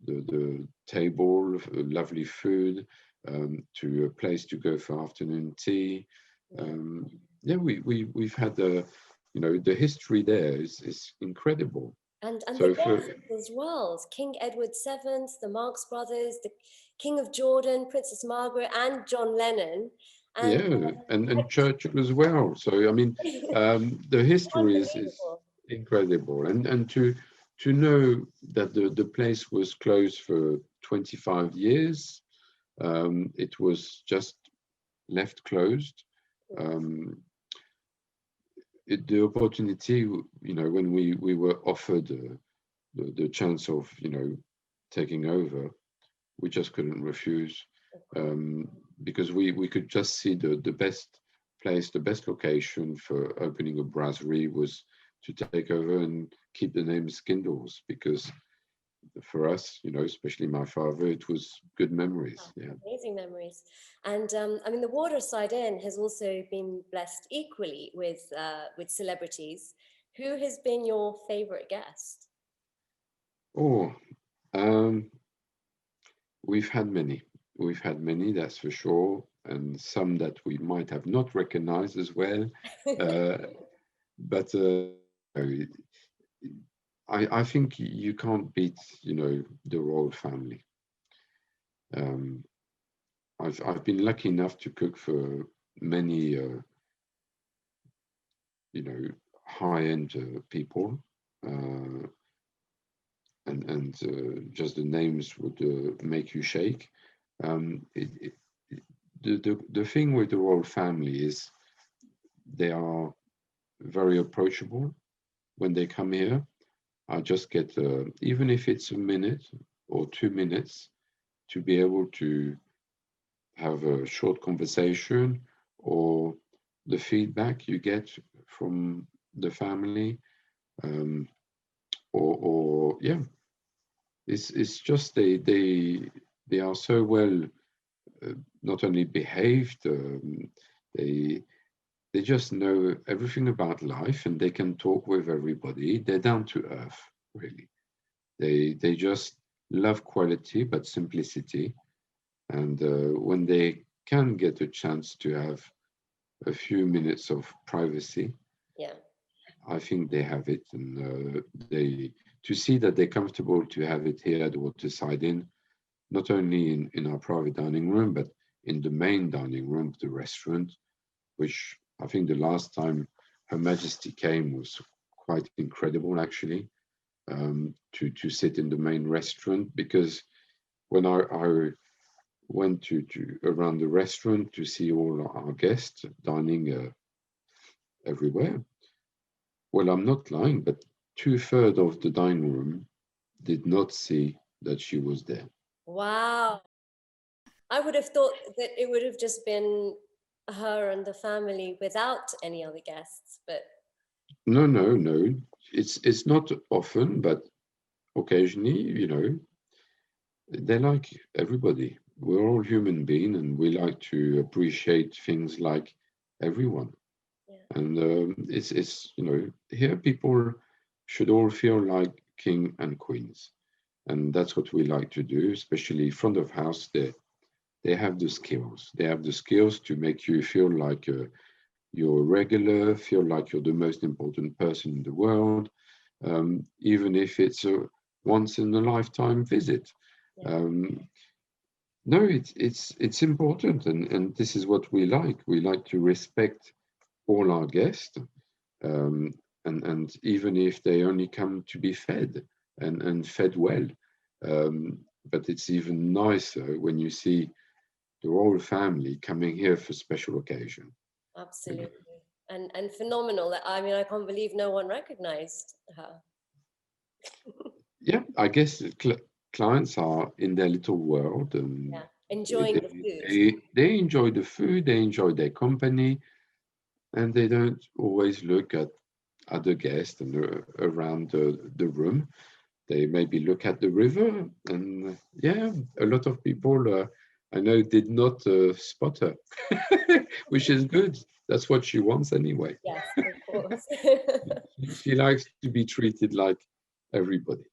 the table, lovely food, to a place to go for afternoon tea. Um, yeah, we've had the, you know, the history there is incredible. And the So for guests as well, King Edward VII, the Marx Brothers, the King of Jordan, Princess Margaret, and John Lennon. And yeah, and Churchill as well. So I mean, the history is unbelievable. incredible, and to know that the place was closed for 25 years, it was just left closed. Um, the opportunity, you know, when we were offered the chance of, you know, taking over, we just couldn't refuse, because we could just see the best place, the best location for opening a brasserie was to take over and keep the name Skindles, because for us, you know, especially my father, it was good memories. Yeah. Amazing memories. And I mean, the Waterside Inn has also been blessed equally with celebrities. Who has been your favorite guest? Oh, um, we've had many. We've had many, that's for sure, and some that we might have not recognized as well. Uh, but I think you can't beat, you know, the royal family. Um, I've been lucky enough to cook for many, you know, high-end people, uh, and just the names would make you shake. The thing with the royal family is they are very approachable when they come here. I just get, even if it's a minute or 2 minutes, to be able to have a short conversation, or the feedback you get from the family, um, or yeah, it's just they are so well, not only behaved, they they just know everything about life, and they can talk with everybody. They're down to earth, really. They just love quality but simplicity, and when they can get a chance to have a few minutes of privacy, Yeah. I think they have it, and to see that they're comfortable to have it here at the Waterside Inn, not only in our private dining room, but in the main dining room of the restaurant, which I think the last time Her Majesty came was quite incredible, actually, to sit in the main restaurant, because when I went to around the restaurant to see all our guests dining everywhere, well, I'm not lying, but 2/3 of the dining room did not see that she was there. Wow. I would have thought that it would have just been her and the family without any other guests, but No, no, no. It's not often, but occasionally, they like everybody. We're all human beings, and we like to appreciate things like everyone. yeah. And it's here people should all feel like king and queens, and that's what we like to do, especially front of house. They have the skills. They have the skills to make you feel like you're regular, feel like you're the most important person in the world, even if it's a once in a lifetime visit. Yeah. No, it's important, and this is what we like. We like to respect all our guests, um, and even if they only come to be fed and fed well. But it's even nicer when you see the whole family coming here for special occasion. Absolutely. And phenomenal. I mean, I can't believe no one recognized her. Yeah, I guess the clients are in their little world, and Yeah. they, Enjoying the they, food. they enjoy the food, they enjoy their company, and they don't always look at other guests and around the room. They maybe look at the river, and yeah, a lot of people I know did not spot her, which is good. That's what she wants anyway. Yes, of course. She likes to be treated like everybody.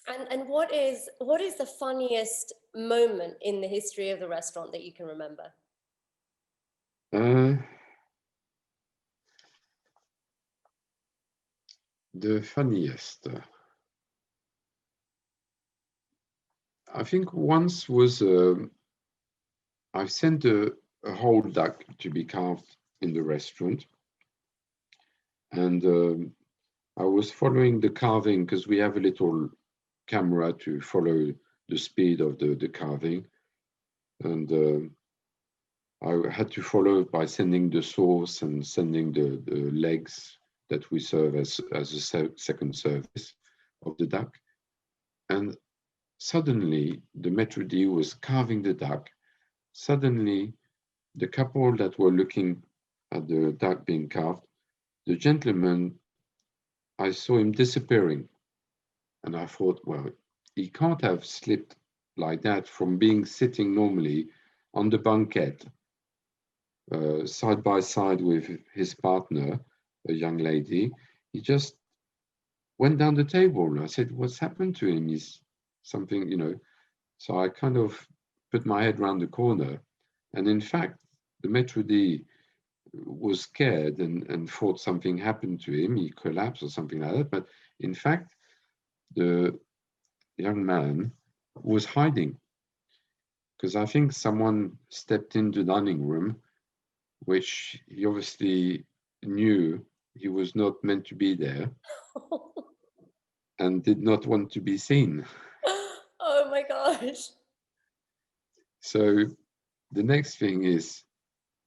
And what is the funniest moment in the history of the restaurant that you can remember? Uh, the funniest, I think once was I sent a whole duck to be carved in the restaurant, and I was following the carving because we have a little camera to follow the speed of the carving, and I had to follow by sending the sauce and sending the legs that we serve as a second service of the duck. And suddenly, the maître d' was carving the duck. Suddenly, the couple that were looking at the duck being carved, the gentleman, I saw him disappearing. And I thought, well, he can't have slipped like that from being sitting normally on the banquette, side by side with his partner, a young lady. He just went down the table. And I said, what's happened to him? He's something. So I kind of put my head around the corner. And in fact, the maître d' was scared and thought something happened to him. He collapsed or something like that. But in fact, the young man was hiding because I think someone stepped into the dining room, which he obviously knew he was not meant to be there and did not want to be seen. Oh my gosh. So the next thing is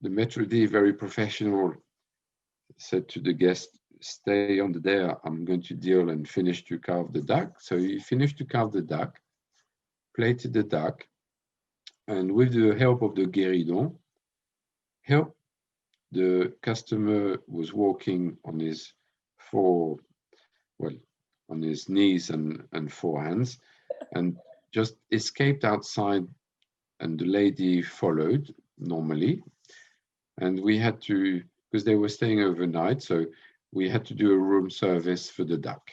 the maître d', very professional, said to the guest, stay on there, I'm going to deal and finish to carve the duck. So he finished to carve the duck, plated the duck, and with the help of the guéridon, helped the customer was walking on his four, well, on his knees and four hands, and just escaped outside, and the lady followed normally. And we had to, because they were staying overnight, so we had to do a room service for the duck,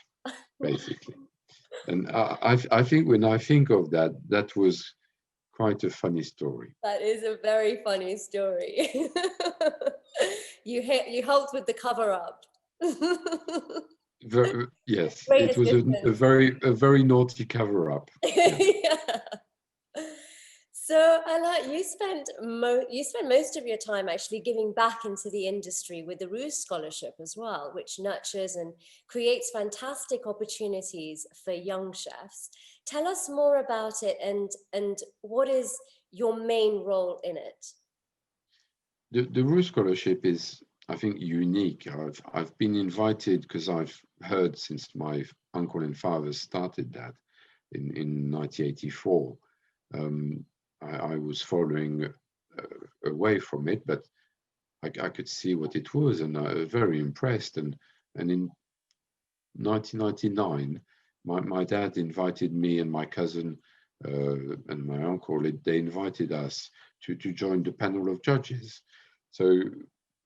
basically. And I think when I think of that, that was quite a funny story. That is a very funny story. You helped with the cover up. Yes, it Greatest was difference. a very naughty cover-up. Yes. Yeah. So, Alain, you spent most of your time actually giving back into the industry with the Roux Scholarship as well, which nurtures and creates fantastic opportunities for young chefs. Tell us more about it, and what is your main role in it? The Roux Scholarship is, I think, unique. I've been invited because I've heard since my uncle and father started that in 1984. Um, I was following away from it, but I could see what it was, and I was very impressed. And in 1999, my dad invited me and my cousin and my uncle. They invited us to join the panel of judges. So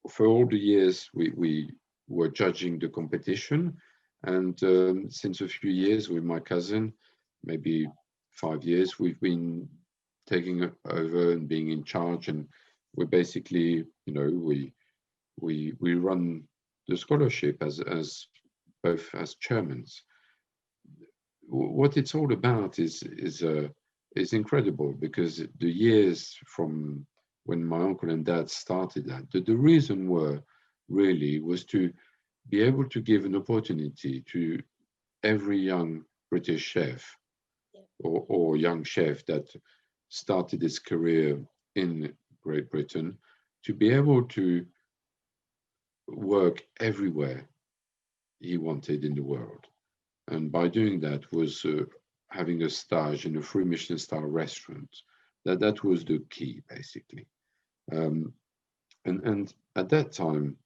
for all the years, we were judging the competition, and since a few years with my cousin, maybe 5 years, we've been taking over and being in charge, and we're basically, we run the scholarship as both as chairmans. What it's all about is incredible, because the years from when my uncle and dad started that, the reason was to be able to give an opportunity to every young British chef or young chef that started his career in Great Britain to be able to work everywhere he wanted in the world. And by doing that was having a stage in a free Michelin star restaurant. That was the key, basically. Um, and at that time,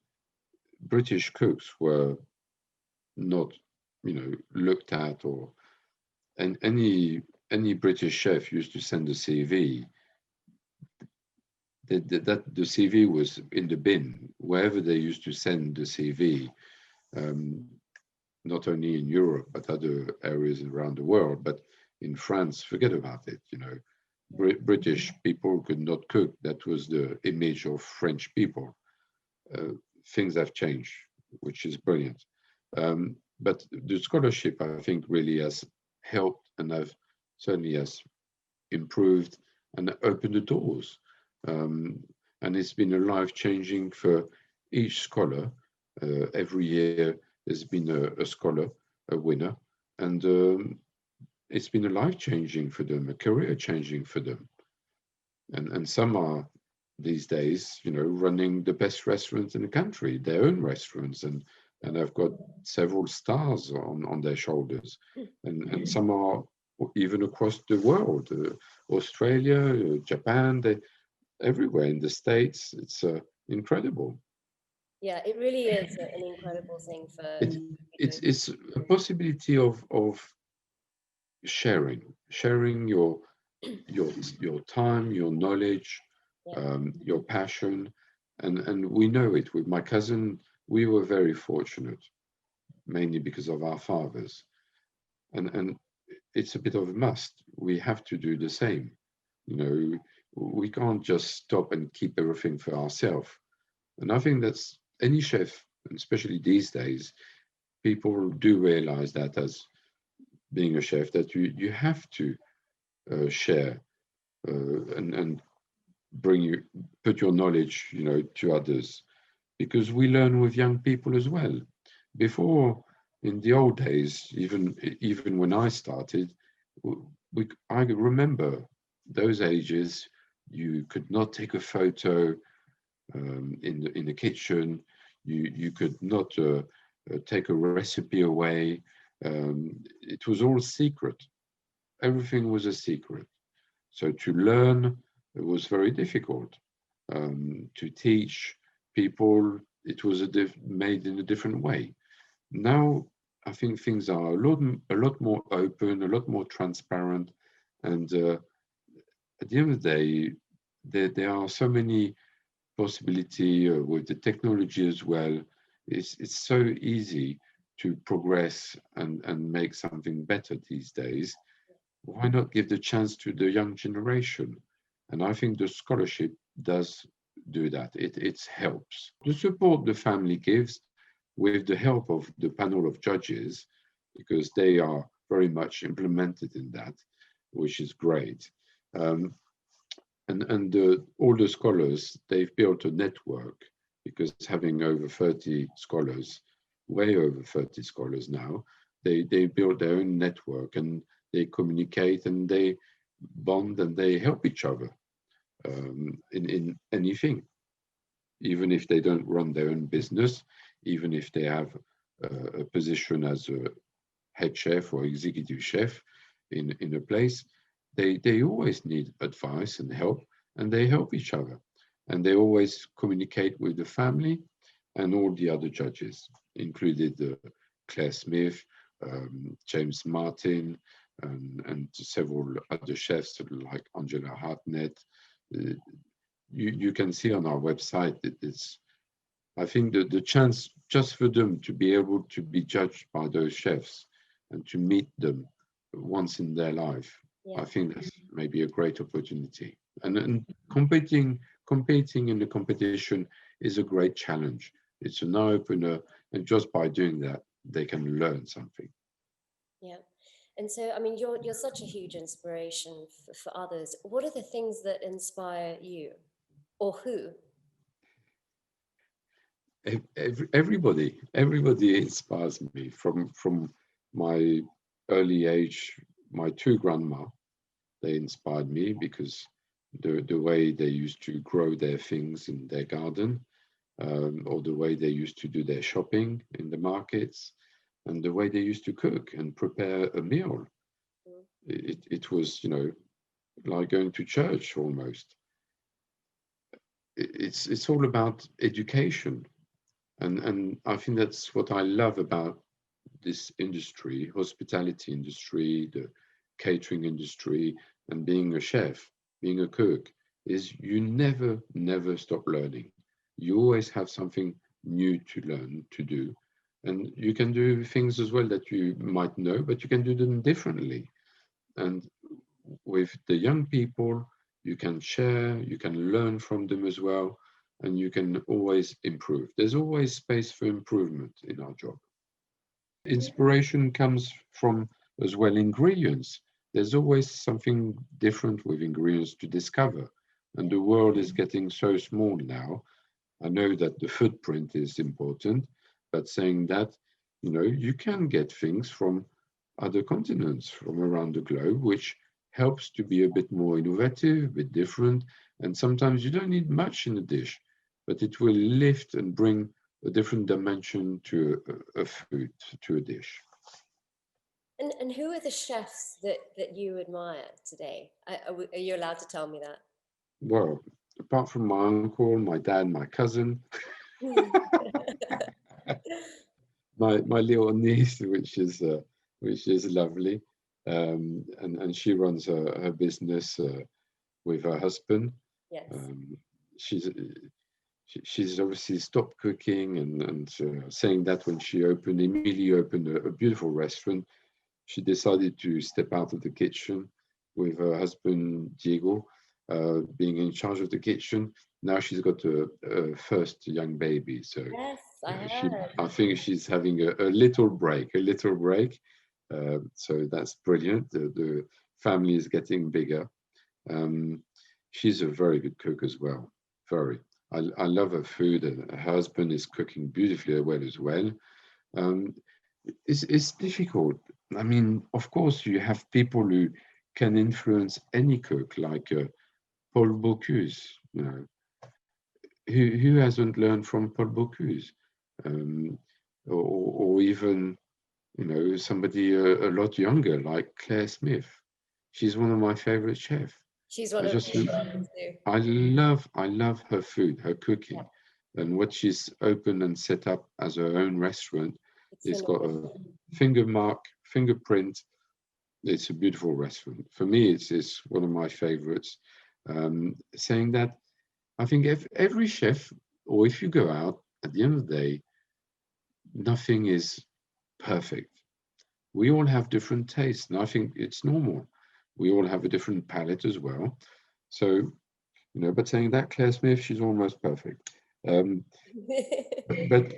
British cooks were not, looked at, or and any British chef used to send a CV. That the CV was in the bin wherever they used to send the CV. Um, Not only in Europe, but other areas around the world. But in France, forget about it. British people could not cook. That was the image of French people. Uh, Things have changed, which is brilliant. But the scholarship, I think, really has helped, and have certainly has improved and opened the doors. Um, and it's been a life changing for each scholar. Every year there's been a scholar, a winner, and it's been a life changing for them, a career changing for them. And some are these days, running the best restaurants in the country, their own restaurants, and have got several stars on their shoulders. And some are even across the world, Australia, Japan, everywhere in the States. It's incredible. Yeah, it really is an incredible thing for It, to be doing. it's a possibility of sharing your time, your knowledge, Yeah. your passion, and we know it. With my cousin, we were very fortunate, mainly because of our fathers, and it's a bit of a must. We have to do the same. You know, we can't just stop and keep everything for ourselves. And I think that's any chef, and especially these days, people do realize that as being a chef, that you have to share and bring you put your knowledge, to others, because we learn with young people as well. Before, in the old days, even when I started, I remember those ages. You could not take a photo in the kitchen. You could not take a recipe away. It was all secret. Everything was a secret. So to learn, it was very difficult. To teach people, it was made in a different way. Now, I think things are a lot more open, a lot more transparent, and at the end of the day, there are so many possibility with the technology as well. It's so easy to progress and make something better these days. Why not give the chance to the young generation? And I think the scholarship does do that. It helps. The support the family gives, with the help of the panel of judges, because they are very much implemented in that, which is great. And all the scholars, they've built a network, because having over 30 scholars, way over 30 scholars now, they build their own network, and they communicate, and they bond, and they help each other in anything, even if they don't run their own business, even if they have a position as a head chef or executive chef in a place, they always need advice and help, and they help each other, and they always communicate with the family and all the other judges, included Claire Smith, James Martin, and several other chefs like Angela Hartnett. You can see on our website that it's, I think that the chance just for them to be able to be judged by those chefs and to meet them once in their life, I think that's maybe a great opportunity. And competing in the competition is a great challenge. It's an eye-opener, and just by doing that, they can learn something. Yeah. And so, I mean, you're such a huge inspiration for others. What are the things that inspire you, or who? Everybody inspires me from my early age. My two grandma, they inspired me, because the way they used to grow their things in their garden, or the way they used to do their shopping in the markets, and the way they used to cook and prepare a meal. It was, like going to church almost. It's all about education. And I think that's what I love about this industry, hospitality industry, the catering industry, and being a chef, being a cook, is you never stop learning. You always have something new to learn, to do. And you can do things as well that you might know, but you can do them differently. And with the young people, you can share, you can learn from them as well, and you can always improve. There's always space for improvement in our job. Inspiration comes from as well ingredients. There's always something different with ingredients to discover. And the world is getting so small now. I know that the footprint is important, but saying that, you can get things from other continents, from around the globe, which helps to be a bit more innovative, a bit different. And sometimes you don't need much in a dish, but it will lift and bring a different dimension to a food, to a dish. And who are the chefs that you admire today? Are you allowed to tell me that? Well, apart from my uncle, my dad, my cousin, my little niece, which is lovely, and she runs her business with her husband. Yes. She's obviously stopped cooking, and saying that when she immediately opened a beautiful restaurant, she decided to step out of the kitchen with her husband Diego being in charge of the kitchen. Now she's got a first young baby, so yes, I think she's having a little break, so that's brilliant. The family is getting bigger. She's a very good cook as well. Very. I love her food, and her husband is cooking beautifully well as well. It's difficult. I mean, of course, you have people who can influence any cook, like Paul Bocuse. Who hasn't learned from Paul Bocuse, or even somebody a lot younger like Claire Smith. She's one of my favorite chefs. She's one of my favorites too. I love her food, her cooking, and what she's opened and set up as her own restaurant. It's got a fingerprint. It's a beautiful restaurant. For me, it's one of my favorites. Saying that, I think if every chef, or if you go out, at the end of the day, nothing is perfect. We all have different tastes, and I think it's normal. We all have a different palate as well. So, but saying that, Claire Smith, she's almost perfect. But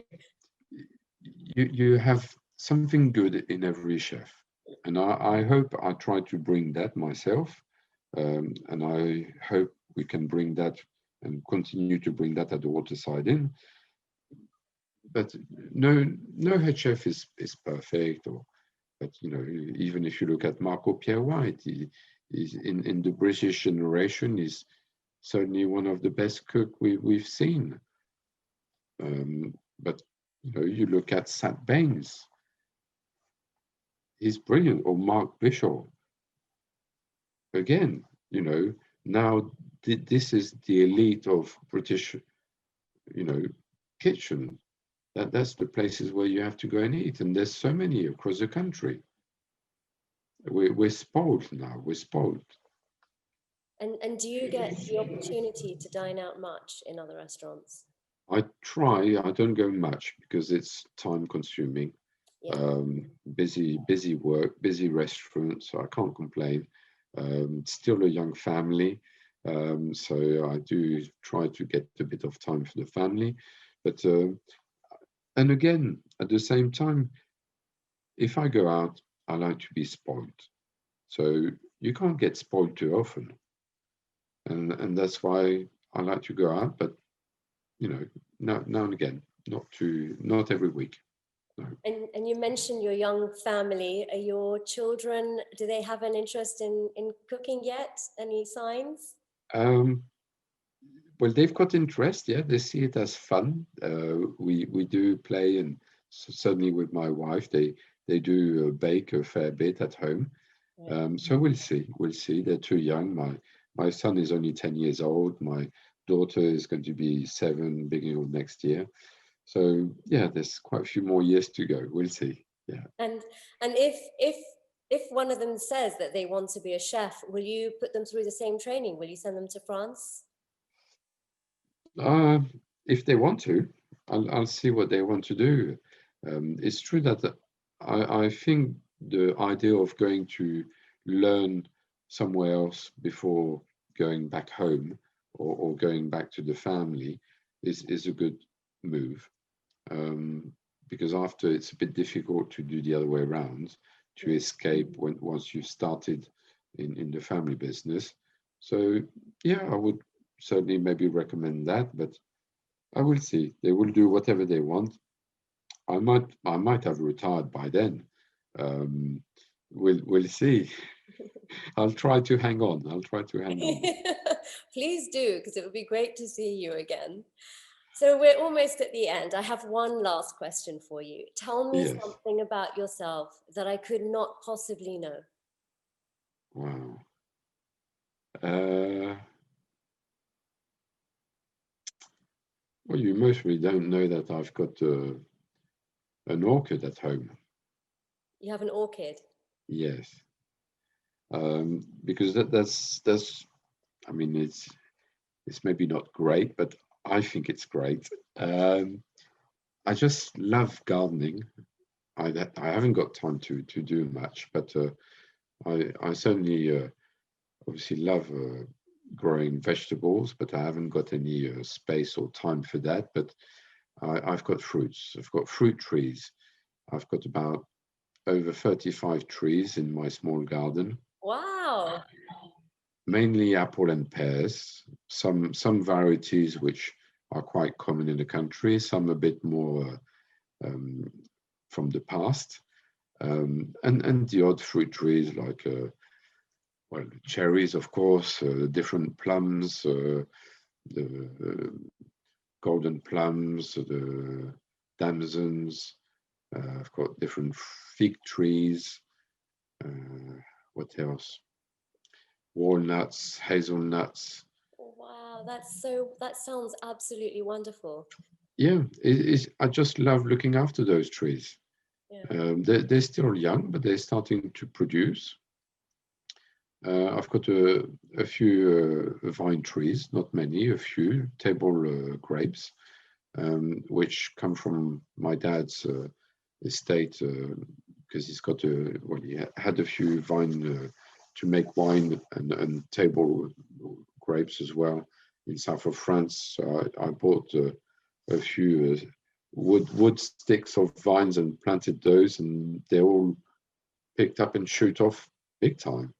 you have something good in every chef, and I hope I try to bring that myself, and I hope we can bring that and continue to bring that at the Waterside Inn. But no head chef is perfect, or but even if you look at Marco Pierre White, he's in the British generation, is certainly one of the best cook we've seen. But you look at Sat Baines, he's brilliant, or Mark Bishop. Again, now this is the elite of British, kitchen. That's the places where you have to go and eat, and there's so many across the country. We're spoiled now. We're spoiled. And do you get the opportunity to dine out much in other restaurants? I try. I don't go much because it's time consuming. Yeah. Busy work, busy restaurant, so I can't complain. Still a young family, so I do try to get a bit of time for the family. But and again, at the same time, if I go out, I like to be spoiled. So you can't get spoiled too often, and that's why I like to go out. But now and again, not every week. No. And you mentioned your young family. Are your children, do they have an interest in cooking yet? Any signs? Um, well, they've got interest. Yeah, they see it as fun. We do play, and certainly with my wife, they do bake a fair bit at home. So we'll see. We'll see. They're too young. My son is only 10 years old. My daughter is going to be 7 beginning of next year. So yeah, there's quite a few more years to go. We'll see. Yeah. And if one of them says that they want to be a chef, will you put them through the same training? Will you send them to France? Uh, if they want to, I'll see what they want to do. It's true that I think the idea of going to learn somewhere else before going back home, or going back to the family is a good move. Because after, it's a bit difficult to do the other way around, to escape once you've started in the family business. So yeah, I would certainly maybe recommend that, but I will see. They will do whatever they want. I might have retired by then. We'll see. I'll try to hang on. I'll try to hang on. Please do, because it would be great to see you again. So we're almost at the end. I have one last question for you. Tell me Yes. something about yourself that I could not possibly know. Wow. Uh, well, you mostly don't know that I've got an orchid at home. You have an orchid. Yes. Because that's. I mean, it's maybe not great, but I think it's great. I just love gardening. I haven't got time to do much, but I certainly obviously love growing vegetables, but I haven't got any space or time for that. But I've got fruits. I've got fruit trees. I've got about over 35 trees in my small garden. Wow. Mainly apple and pears. Some varieties which are quite common in the country. Some a bit more from the past, and the odd fruit trees like well, cherries, of course, different plums, the golden plums, the damsons. I've got different fig trees. What else? Walnuts, hazelnuts. Wow, that sounds absolutely wonderful. Yeah, I just love looking after those trees. Yeah. They're still young, but they're starting to produce. I've got a few vine trees, not many, a few table grapes, which come from my dad's estate, because he's got well, he had a few vine to make wine and table grapes as well in south of France. So I bought a few wood sticks of vines and planted those, and they all picked up and shoot off big time.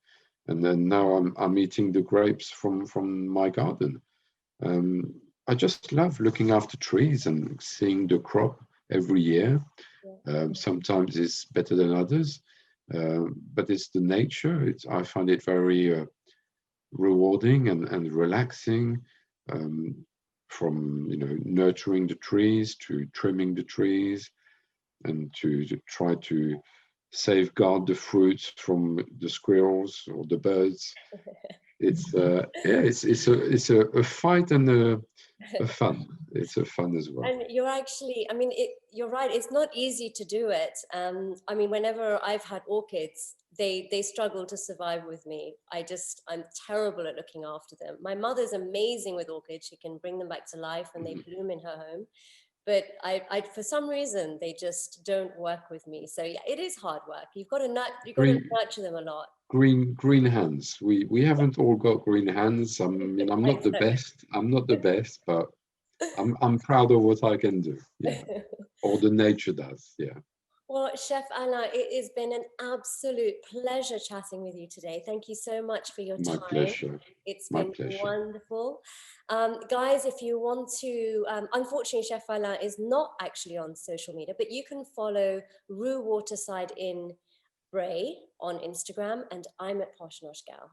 And then now I'm eating the grapes from my garden. I just love looking after trees and seeing the crop every year. Sometimes it's better than others, but it's the nature. I find it very rewarding and relaxing. From nurturing the trees to trimming the trees, and to try to safeguard the fruits from the squirrels or the birds. It's it's a fight and a fun. It's a fun as well. And you're actually, I mean, you're right. It's not easy to do it. I mean, whenever I've had orchids, they struggle to survive with me. I'm terrible at looking after them. My mother's amazing with orchids. She can bring them back to life and they bloom in her home. But for some reason, they just don't work with me. So yeah, it is hard work. You've got to nurture them a lot. Green hands. We haven't all got green hands. I mean, I'm not the best. I'm not the best, but I'm proud of what I can do. Yeah, or the nature does. Yeah. Well, Chef Alain, it has been an absolute pleasure chatting with you today. Thank you so much for your My time. pleasure. It's My been pleasure. wonderful. Guys, if you want to, unfortunately, Chef Alain is not actually on social media, but you can follow Roux Waterside in Bray on Instagram, and I'm at PoshNoshGal.